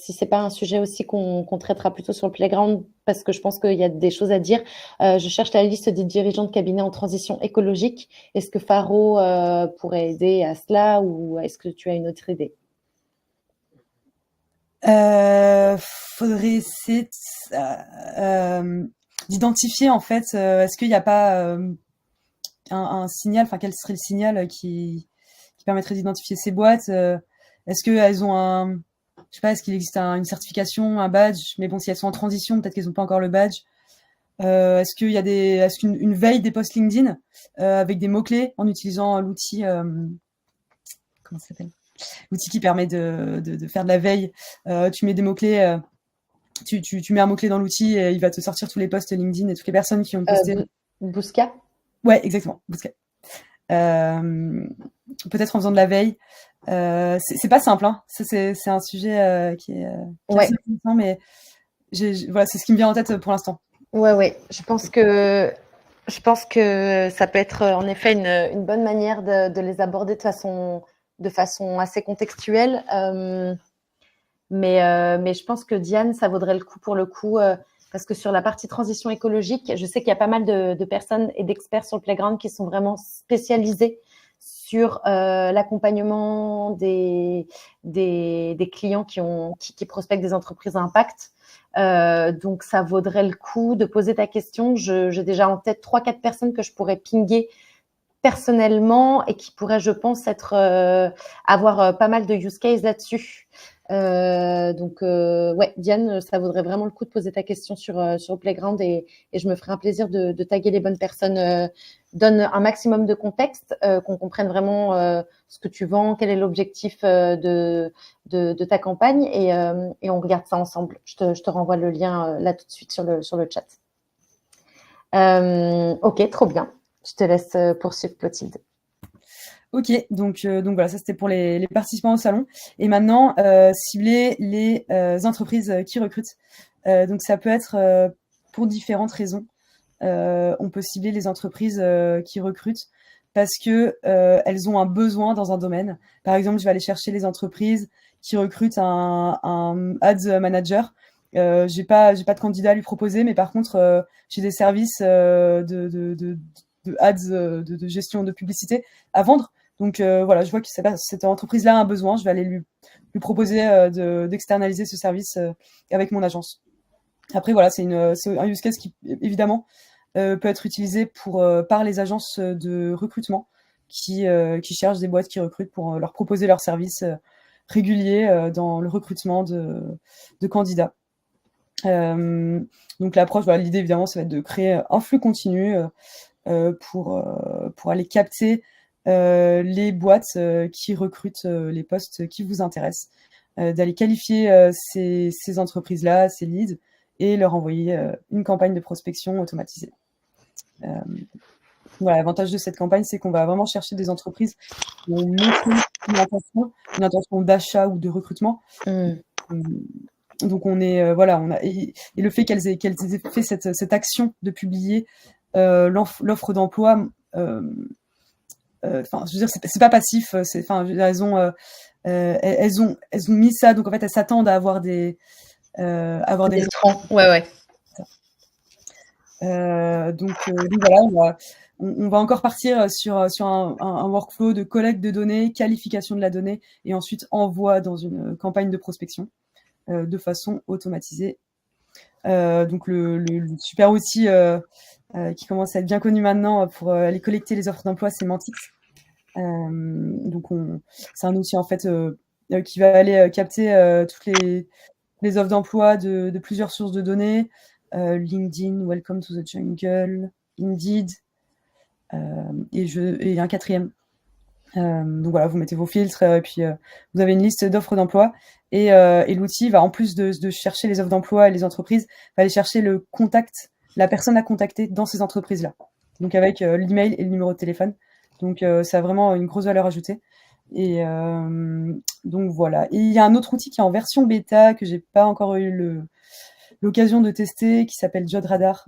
c'est pas un sujet aussi qu'on traitera plutôt sur le playground, parce que je pense qu'il y a des choses à dire. Je cherche la liste des dirigeants de cabinet en transition écologique. Est-ce que Faro pourrait aider à cela ou est-ce que tu as une autre idée? Faudrait essayer d'identifier en fait, est-ce qu'il n'y a pas un signal, enfin quel serait le signal qui permettrait d'identifier ces boîtes? Est-ce qu'elles ont je sais pas, est-ce qu'il existe une certification, un badge? Mais bon, si elles sont en transition, peut-être qu'elles n'ont pas encore le badge. Est-ce qu'il y a est-ce qu'une veille des posts LinkedIn avec des mots-clés en utilisant l'outil, comment ça s'appelle? L'outil qui permet de faire de la veille. Tu mets des mots-clés, tu mets un mot-clé dans l'outil et il va te sortir tous les posts LinkedIn et toutes les personnes qui ont posté. Bousca? Ouais, exactement, Bousca. Peut-être en faisant de la veille. C'est pas simple, hein. C'est un sujet qui est assez intéressant, mais voilà, c'est ce qui me vient en tête pour l'instant. Ouais. Je pense que ça peut être en effet une bonne manière de les aborder de façon assez contextuelle. Mais je pense que Diane, ça vaudrait le coup pour le coup, parce que sur la partie transition écologique, je sais qu'il y a pas mal de personnes et d'experts sur le playground qui sont vraiment spécialisés sur l'accompagnement des clients qui prospectent des entreprises à impact. Donc, ça vaudrait le coup de poser ta question. J'ai déjà en tête 3-4 personnes que je pourrais pinguer personnellement et qui pourraient, je pense, avoir pas mal de use cases là-dessus. Donc, ouais, Diane, ça vaudrait vraiment le coup de poser ta question sur le Playground et je me ferai un plaisir de taguer les bonnes personnes. Donne un maximum de contexte, qu'on comprenne vraiment ce que tu vends, quel est l'objectif de ta campagne et on regarde ça ensemble. Je te renvoie le lien là tout de suite sur le chat. Ok, trop bien. Je te laisse poursuivre, Clotilde. Ok, donc voilà, ça c'était pour les participants au salon. Et maintenant, cibler les entreprises qui recrutent. Donc ça peut être pour différentes raisons. On peut cibler les entreprises qui recrutent parce que elles ont un besoin dans un domaine. Par exemple, je vais aller chercher les entreprises qui recrutent un ads manager j'ai pas de candidat à lui proposer, mais par contre, j'ai des services de ads, de gestion de publicité à vendre. Donc voilà, je vois que cette entreprise-là a un besoin, je vais aller lui proposer d'externaliser ce service avec mon agence. Après, voilà, c'est un use case qui, évidemment, peut être utilisé par les agences de recrutement qui cherchent des boîtes qui recrutent pour leur proposer leurs services réguliers dans le recrutement de candidats. Donc l'approche, voilà, l'idée évidemment, ça va être de créer un flux continu pour aller capter les boîtes qui recrutent les postes qui vous intéressent, d'aller qualifier ces entreprises-là, ces leads, et leur envoyer une campagne de prospection automatisée. Voilà, l'avantage de cette campagne, c'est qu'on va vraiment chercher des entreprises qui ont montré une intention d'achat ou de recrutement. Donc on est voilà, et le fait qu'elles aient fait cette action de publier l'offre d'emploi, enfin, je veux dire, c'est pas passif, enfin, elles ont mis ça, donc en fait, elles s'attendent à avoir des écrans. Ouais. Donc voilà, on va encore partir sur un workflow de collecte de données, qualification de la donnée, et ensuite envoi dans une campagne de prospection de façon automatisée. Donc le super outil qui commence à être bien connu maintenant pour aller collecter les offres d'emploi, c'est Mantix. Donc c'est un outil en fait qui va aller capter toutes les offres d'emploi de plusieurs sources de données, LinkedIn, Welcome to the Jungle, Indeed, et un quatrième. Donc voilà, vous mettez vos filtres et puis vous avez une liste d'offres d'emploi, et l'outil va, en plus de chercher les offres d'emploi et les entreprises, va aller chercher la personne à contacter dans ces entreprises-là. Donc avec l'email et le numéro de téléphone. Donc ça a vraiment une grosse valeur ajoutée. Et donc voilà. Et il y a un autre outil qui est en version bêta que j'ai pas encore eu l'occasion de tester, qui s'appelle Job Radar.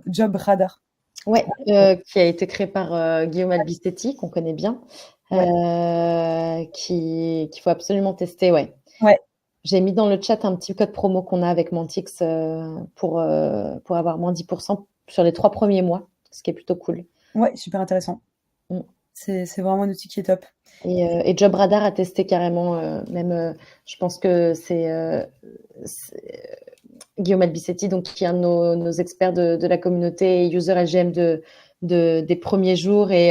Ouais, qui a été créé par Guillaume Albistetti, qu'on connaît bien. Qu'il faut absolument tester, ouais. J'ai mis dans le chat un petit code promo qu'on a avec Mantix pour avoir moins 10% sur les 3 premiers mois, ce qui est plutôt cool. Ouais, super intéressant. C'est vraiment un outil qui est top. Et Job Radar a testé carrément, même je pense que c'est Guillaume Albistetti, donc qui est un de nos experts de la communauté user LGM des premiers jours, et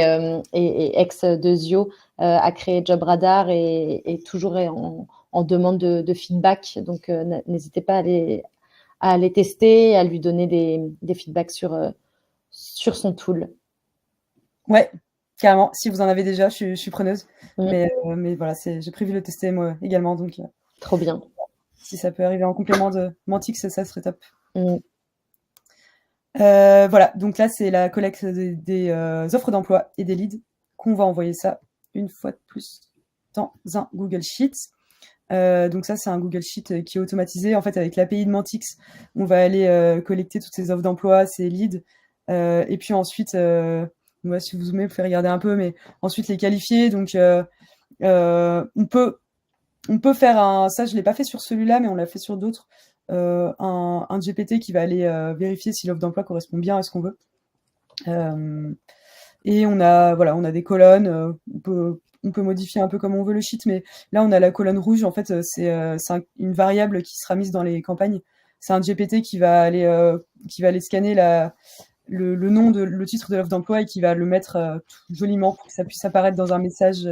ex de Zio, a créé Job Radar et toujours est en demande de feedback. Donc n'hésitez pas à aller tester, à lui donner des feedbacks sur son tool. Ouais, carrément. Si vous en avez déjà, je suis preneuse. Mais voilà, j'ai prévu de le tester moi également. Donc, trop bien. Si ça peut arriver en complément de Mantix, ça serait top. Voilà, donc là, c'est la collecte des offres d'emploi et des leads qu'on va envoyer ça une fois de plus dans un Google Sheet. Donc ça, c'est un Google Sheet qui est automatisé. En fait, avec l'API de Mantix, on va aller collecter toutes ces offres d'emploi, ces leads, et puis ensuite, moi, si vous zoomez, vous pouvez regarder un peu, mais ensuite les qualifier. Donc, on peut faire ça, je l'ai pas fait sur celui-là, mais on l'a fait sur d'autres, un GPT qui va aller vérifier si l'offre d'emploi correspond bien à ce qu'on veut. Et on a des colonnes, on peut modifier un peu comme on veut le sheet, mais là, on a la colonne rouge. En fait, c'est une variable qui sera mise dans les campagnes. C'est un GPT qui va aller scanner le nom le titre de l'offre d'emploi et qui va le mettre tout joliment pour que ça puisse apparaître dans un message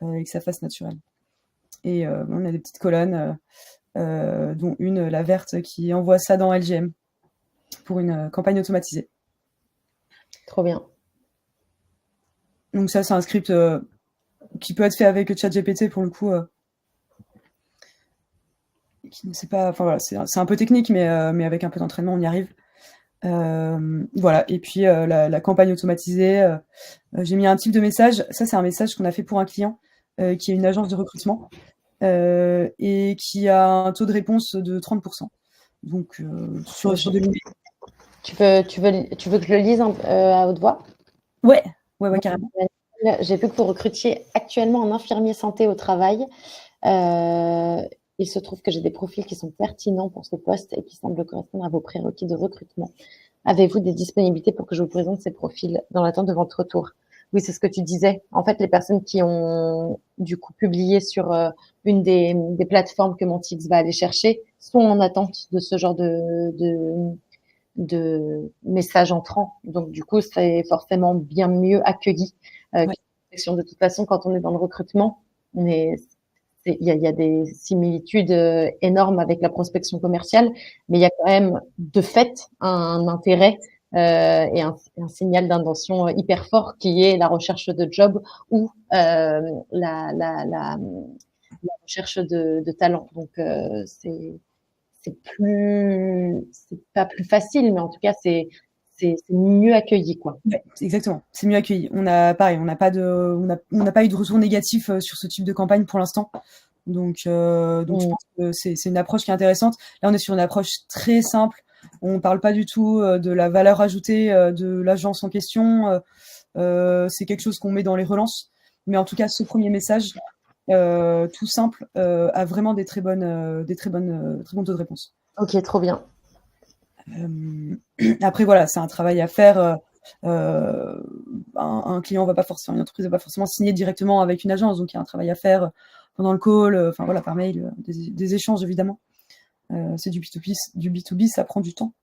et que ça fasse naturel. Et on a des petites colonnes, dont une, la verte, qui envoie ça dans LGM pour une campagne automatisée. Trop bien. Donc ça, c'est un script qui peut être fait avec ChatGPT pour le coup. C'est pas, enfin voilà, c'est un peu technique, mais avec un peu d'entraînement, on y arrive. Voilà. Et puis la campagne automatisée, j'ai mis un type de message. Ça, c'est un message qu'on a fait pour un client qui est une agence de recrutement et qui a un taux de réponse de 30%. Donc sur 2000. Tu veux que je le lise à haute voix? Ouais, carrément. J'ai vu que vous recrutiez actuellement un infirmier santé au travail. Il se trouve que j'ai des profils qui sont pertinents pour ce poste et qui semblent correspondre à vos prérequis de recrutement. Avez-vous des disponibilités pour que je vous présente ces profils dans l'attente de votre retour? Oui, c'est ce que tu disais. En fait, les personnes qui ont du coup publié sur une des plateformes que Mantix va aller chercher sont en attente de ce genre de messages entrants. Donc, du coup, c'est forcément bien mieux accueilli. Ouais. De toute façon, quand on est dans le recrutement, il y a des similitudes énormes avec la prospection commerciale, mais il y a quand même de fait un intérêt et un signal d'intention hyper fort qui est la recherche de job ou la recherche de talent. Donc c'est pas plus facile, mais en tout cas c'est mieux accueilli, quoi. Ouais, exactement. C'est mieux accueilli. On n'a pas eu de retour négatif sur ce type de campagne pour l'instant. Donc je pense que c'est une approche qui est intéressante. Là, on est sur une approche très simple. On parle pas du tout de la valeur ajoutée de l'agence en question. C'est quelque chose qu'on met dans les relances. Mais en tout cas, ce premier message, tout simple, a vraiment très bons taux de réponse. Ok, trop bien. Après, voilà, c'est un travail à faire. Un client va pas forcément, une entreprise va pas forcément signer directement avec une agence, donc il y a un travail à faire pendant le call, enfin voilà, par mail, des échanges évidemment. C'est du B2B, ça prend du temps.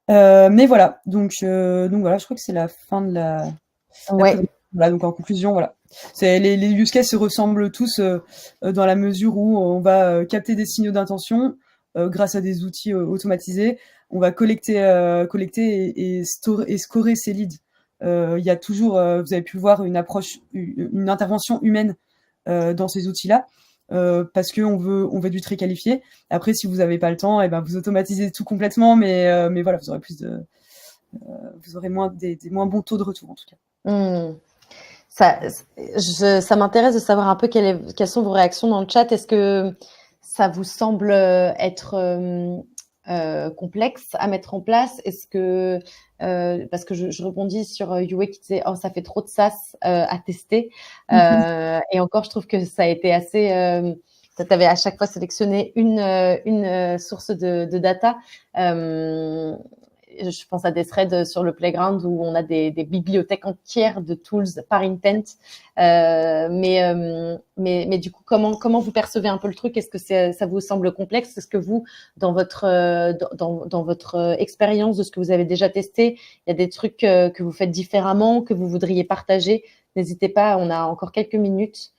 Mais voilà, donc voilà, je crois que c'est la fin de la Ouais. Voilà, donc en conclusion, voilà. Les use cases se ressemblent tous dans la mesure où on va capter des signaux d'intention grâce à des outils automatisés. On va collecter et scorer ces leads. Il y a toujours, vous avez pu voir, une intervention humaine dans ces outils-là. Parce qu'on veut du très qualifié. Après, si vous n'avez pas le temps, vous automatisez tout complètement, mais voilà, vous aurez vous aurez des moins bons taux de retour en tout cas. Ça m'intéresse de savoir un peu quelles sont vos réactions dans le chat. Est-ce que ça vous semble être complexe à mettre en place? Est-ce que parce que je rebondis sur Yue qui disait ça fait trop de SaaS à tester et encore je trouve que ça a été assez tu avais à chaque fois sélectionné une source de data. Je pense à des threads sur le Playground où on a des bibliothèques entières de tools par intent. Mais du coup, comment vous percevez un peu le truc? Est-ce que ça vous semble complexe? Est-ce que vous, dans votre expérience de ce que vous avez déjà testé, il y a des trucs que vous faites différemment, que vous voudriez partager? N'hésitez pas, on a encore quelques minutes.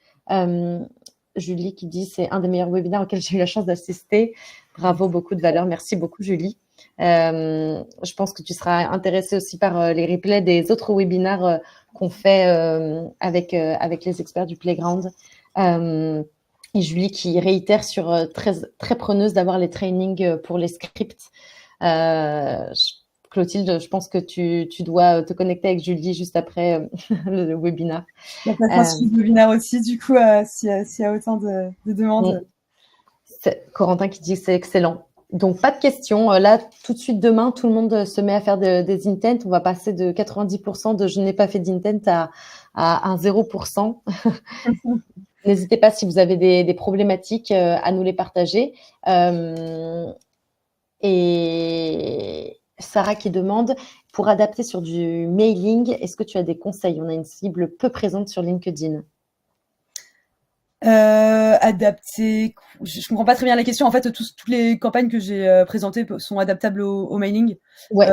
Julie qui dit c'est un des meilleurs webinaires auxquels j'ai eu la chance d'assister. Bravo, beaucoup de valeur. Merci beaucoup, Julie. Je pense que tu seras intéressée aussi par les replays des autres webinaires qu'on fait avec les experts du Playground. Et Julie qui réitère sur très preneuse d'avoir les trainings pour les scripts. Clotilde, je pense que tu dois te connecter avec Julie juste après le webinaire. Donc, ça sera suivi le webinaire aussi, du coup, s'il y a autant de demandes. Corentin qui dit que c'est excellent. Donc, pas de questions. Là, tout de suite, demain, tout le monde se met à faire des intents. On va passer de 90% de je n'ai pas fait d'intent à un 0%. N'hésitez pas si vous avez des problématiques à nous les partager. Et Sarah qui demande, pour adapter sur du mailing, est-ce que tu as des conseils? On a une cible peu présente sur LinkedIn. Adapter, je comprends pas très bien la question. En fait, toutes les campagnes que j'ai présentées sont adaptables au mailing. Ouais.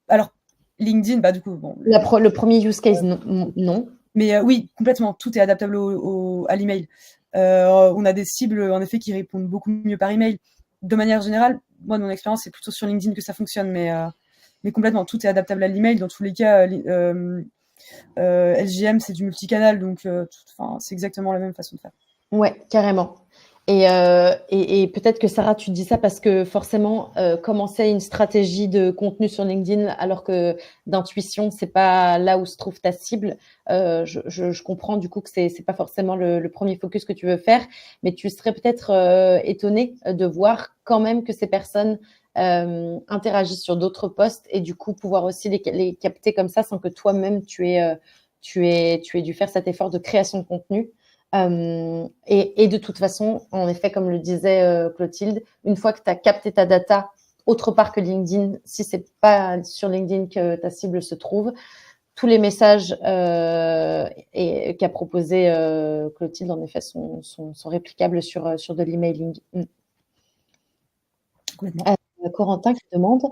Alors, LinkedIn, du coup, bon. Le premier use case, non. Mais oui, complètement, tout est adaptable à l'email. On a des cibles, en effet, qui répondent beaucoup mieux par email. De manière générale, moi, mon expérience, c'est plutôt sur LinkedIn que ça fonctionne, mais complètement, tout est adaptable à l'email. Dans tous les cas, LGM, c'est du multicanal, donc c'est exactement la même façon de faire. Ouais, carrément. Et peut-être que Sarah, tu dis ça parce que forcément, commencer une stratégie de contenu sur LinkedIn alors que d'intuition, c'est pas là où se trouve ta cible. Je comprends du coup que c'est pas forcément le premier focus que tu veux faire, mais tu serais peut-être étonné de voir quand même que ces personnes interagissent sur d'autres posts et du coup pouvoir aussi les capter comme ça sans que toi-même tu aies dû faire cet effort de création de contenu. Et de toute façon, en effet, comme le disait Clotilde, une fois que tu as capté ta data autre part que LinkedIn, si c'est pas sur LinkedIn que ta cible se trouve, tous les messages qu'a proposé Clotilde, en effet, sont réplicables sur de l'emailing. Corentin qui demande,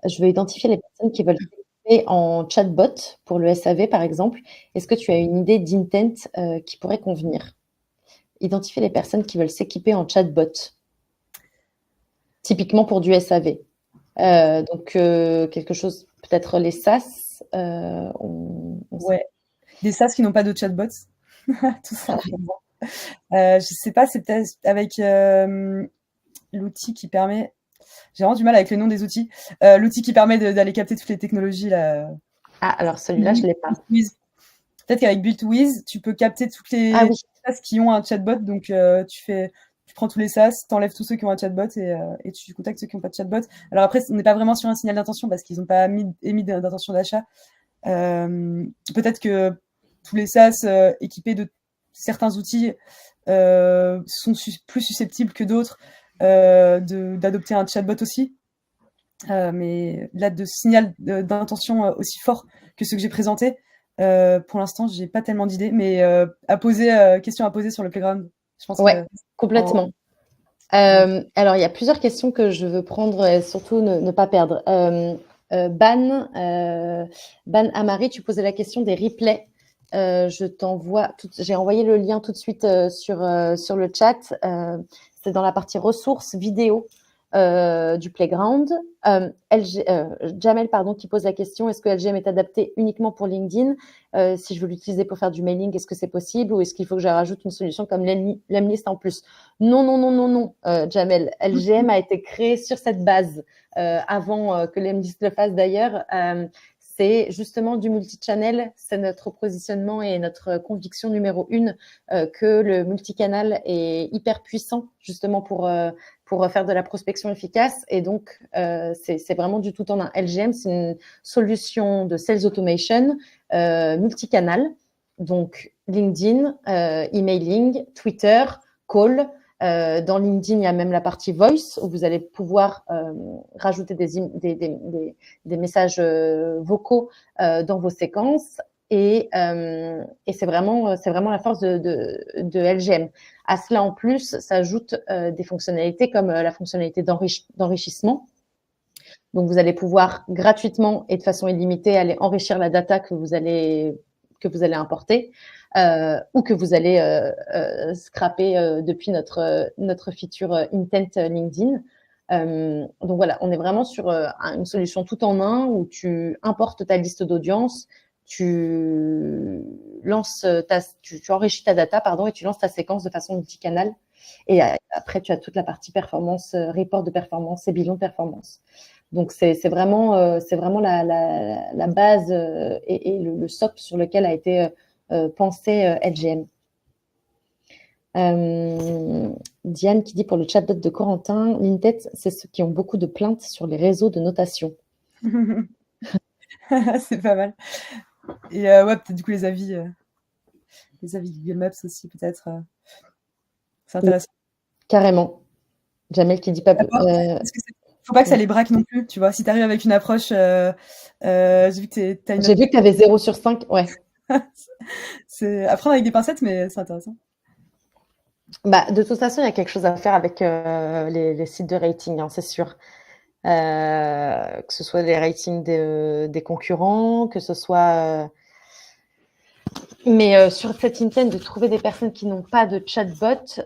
je veux identifier les personnes qui veulent s'équiper en chatbot pour le SAV, par exemple. Est-ce que tu as une idée d'intent qui pourrait convenir? Identifier les personnes qui veulent s'équiper en chatbot, typiquement pour du SAV. Donc, quelque chose, peut-être les SaaS. Ouais, des SaaS qui n'ont pas de chatbots, tout simplement. Je sais pas, c'est peut-être avec l'outil qui permet. J'ai vraiment du mal avec le nom des outils. L'outil qui permet d'aller capter toutes les technologies là. Ah, alors celui-là, je l'ai pas. Peut-être qu'avec Build2Wiz, tu peux capter toutes les SaaS qui ont un chatbot. Donc, tu prends tous les SaaS, t'enlèves tous ceux qui ont un chatbot et tu contactes ceux qui n'ont pas de chatbot. Alors après, on n'est pas vraiment sur un signal d'intention parce qu'ils n'ont pas émis d'intention d'achat. Peut-être que tous les SaaS équipés de certains outils sont plus susceptibles que d'autres d'adopter un chatbot aussi. Mais là, de signal d'intention aussi fort que ceux que j'ai présentés, pour l'instant, j'ai pas tellement d'idées, mais question à poser sur le playground. Je pense complètement. Alors, il y a plusieurs questions que je veux prendre et surtout ne pas perdre. Ban Amari, tu posais la question des replays. Je t'envoie, j'ai envoyé le lien tout de suite sur le chat. C'est dans la partie ressources vidéo du Playground. Jamel, qui pose la question, est-ce que LGM est adapté uniquement pour LinkedIn? Si je veux l'utiliser pour faire du mailing, est-ce que c'est possible ou est-ce qu'il faut que je rajoute une solution comme Lemlist en plus? Non, Jamel. LGM a été créé sur cette base avant que Lemlist le fasse d'ailleurs. C'est justement du multi-channel, c'est notre positionnement et notre conviction numéro 1 que le multicanal est hyper puissant justement pour faire de la prospection efficace. Et donc, c'est vraiment du tout en un. LGM, c'est une solution de sales automation multicanal. Donc, LinkedIn, emailing, Twitter, call. Dans LinkedIn, il y a même la partie voice où vous allez pouvoir rajouter des messages vocaux dans vos séquences. Et c'est vraiment la force de LGM. À cela, en plus, s'ajoutent des fonctionnalités comme la fonctionnalité d'enrichissement. Donc, vous allez pouvoir gratuitement et de façon illimitée aller enrichir la data que vous allez importer ou que vous allez scraper depuis notre feature Intent LinkedIn. Donc voilà, on est vraiment sur une solution tout en un où tu importes ta liste d'audience, tu enrichis ta data, et tu lances ta séquence de façon multicanal. Et après, tu as toute la partie performance, report de performance et bilan de performance. Donc, c'est vraiment la base et le socle sur lequel a été pensé LGM. Diane qui dit pour le chatbot de Corentin, l'Intet, c'est ceux qui ont beaucoup de plaintes sur les réseaux de notation. C'est pas mal. Et peut-être du coup les avis Google Maps aussi, peut-être. C'est intéressant. Carrément. Jamel qui dit pas. Faut pas que ça les braque non plus, tu vois. Si tu arrives avec une approche, j'ai vu que tu avais 0 sur 5, ouais. C'est à prendre avec des pincettes, mais c'est intéressant. De toute façon, il y a quelque chose à faire avec les sites de rating, hein, c'est sûr. Que ce soit les ratings des concurrents, que ce soit... Mais sur cette intent de trouver des personnes qui n'ont pas de chatbot,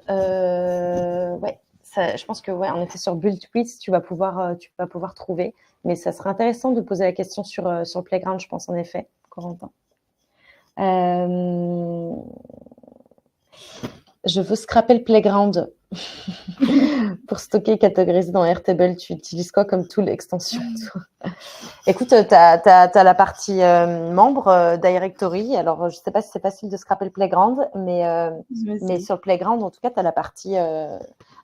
je pense que en effet sur Build2Wiz, tu vas pouvoir trouver. Mais ça serait intéressant de poser la question sur le Playground, je pense en effet, Corentin. Je veux scraper le Playground pour stocker et catégoriser dans Airtable. Tu utilises quoi comme tool extension? Écoute, tu as la partie membre directory. Alors, je ne sais pas si c'est facile de scraper le Playground, mais sur le Playground, en tout cas, tu as la partie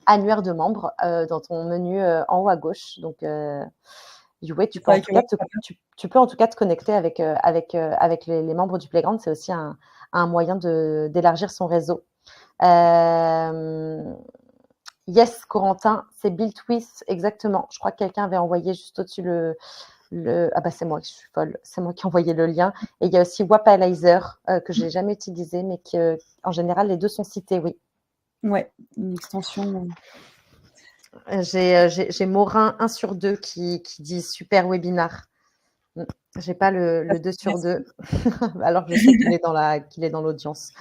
annuaire de membres dans ton menu en haut à gauche. Donc, tu peux en tout cas te connecter avec les membres du Playground. C'est aussi un moyen d'élargir son réseau. Yes, Corentin, c'est Built With, exactement. Je crois que quelqu'un avait envoyé juste au-dessus ah bah c'est moi qui suis folle, c'est moi qui ai envoyé le lien. Et il y a aussi Wapalizer que j'ai jamais utilisé, mais que en général les deux sont cités, oui. Ouais, une extension. J'ai Morin 1 sur 2 qui dit super webinar. J'ai pas le 2 sur 2, alors que je sais qu'il est dans l'audience.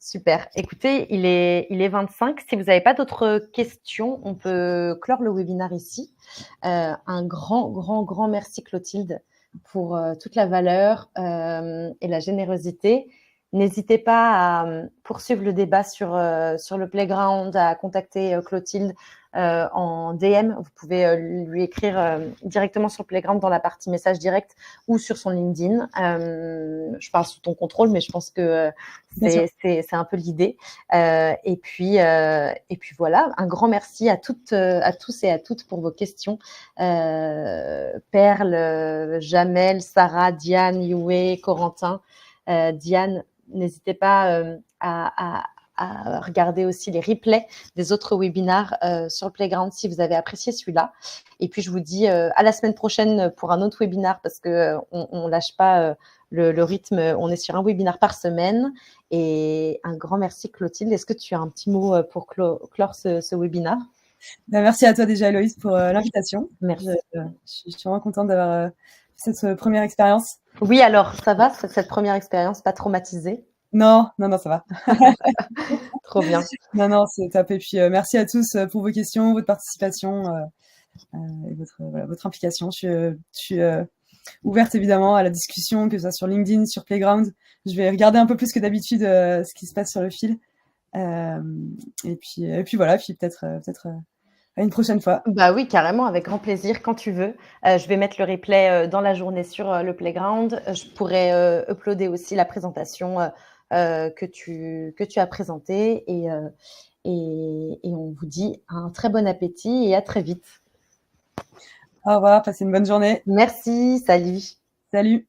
Super. Écoutez, il est 25. Si vous n'avez pas d'autres questions, on peut clore le webinaire ici. Un grand merci Clotilde pour toute la valeur et la générosité. N'hésitez pas à poursuivre le débat sur le Playground, à contacter Clotilde en DM. Vous pouvez lui écrire directement sur le Playground dans la partie message direct ou sur son LinkedIn. Je parle sous ton contrôle, mais je pense que c'est un peu l'idée. Et puis voilà, un grand merci à tous et à toutes pour vos questions. Perle, Jamel, Sarah, Diane, Yue, Corentin, Diane. N'hésitez pas à regarder aussi les replays des autres webinars sur le Playground si vous avez apprécié celui-là. Et puis, je vous dis à la semaine prochaine pour un autre webinar parce qu'on lâche pas le rythme. On est sur un webinar par semaine. Et un grand merci, Clotilde. Est-ce que tu as un petit mot pour clore ce webinar? Merci à toi déjà, Héloïse, pour l'invitation. Merci. Je suis vraiment contente d'avoir cette première expérience. Oui, alors, ça va, cette première expérience, pas traumatisée? Non, ça va. Trop bien. Non, c'est top. Et puis, merci à tous pour vos questions, votre participation et votre implication. Je suis ouverte évidemment à la discussion, que ce soit sur LinkedIn, sur Playground. Je vais regarder un peu plus que d'habitude ce qui se passe sur le fil. Et puis voilà, puis peut-être à une prochaine fois. Bah oui, carrément, avec grand plaisir, quand tu veux. Je vais mettre le replay dans la journée sur le Playground. Je pourrais uploader aussi la présentation que tu as présentée. Et on vous dit un très bon appétit et à très vite. Au revoir, passez une bonne journée. Merci, salut. Salut.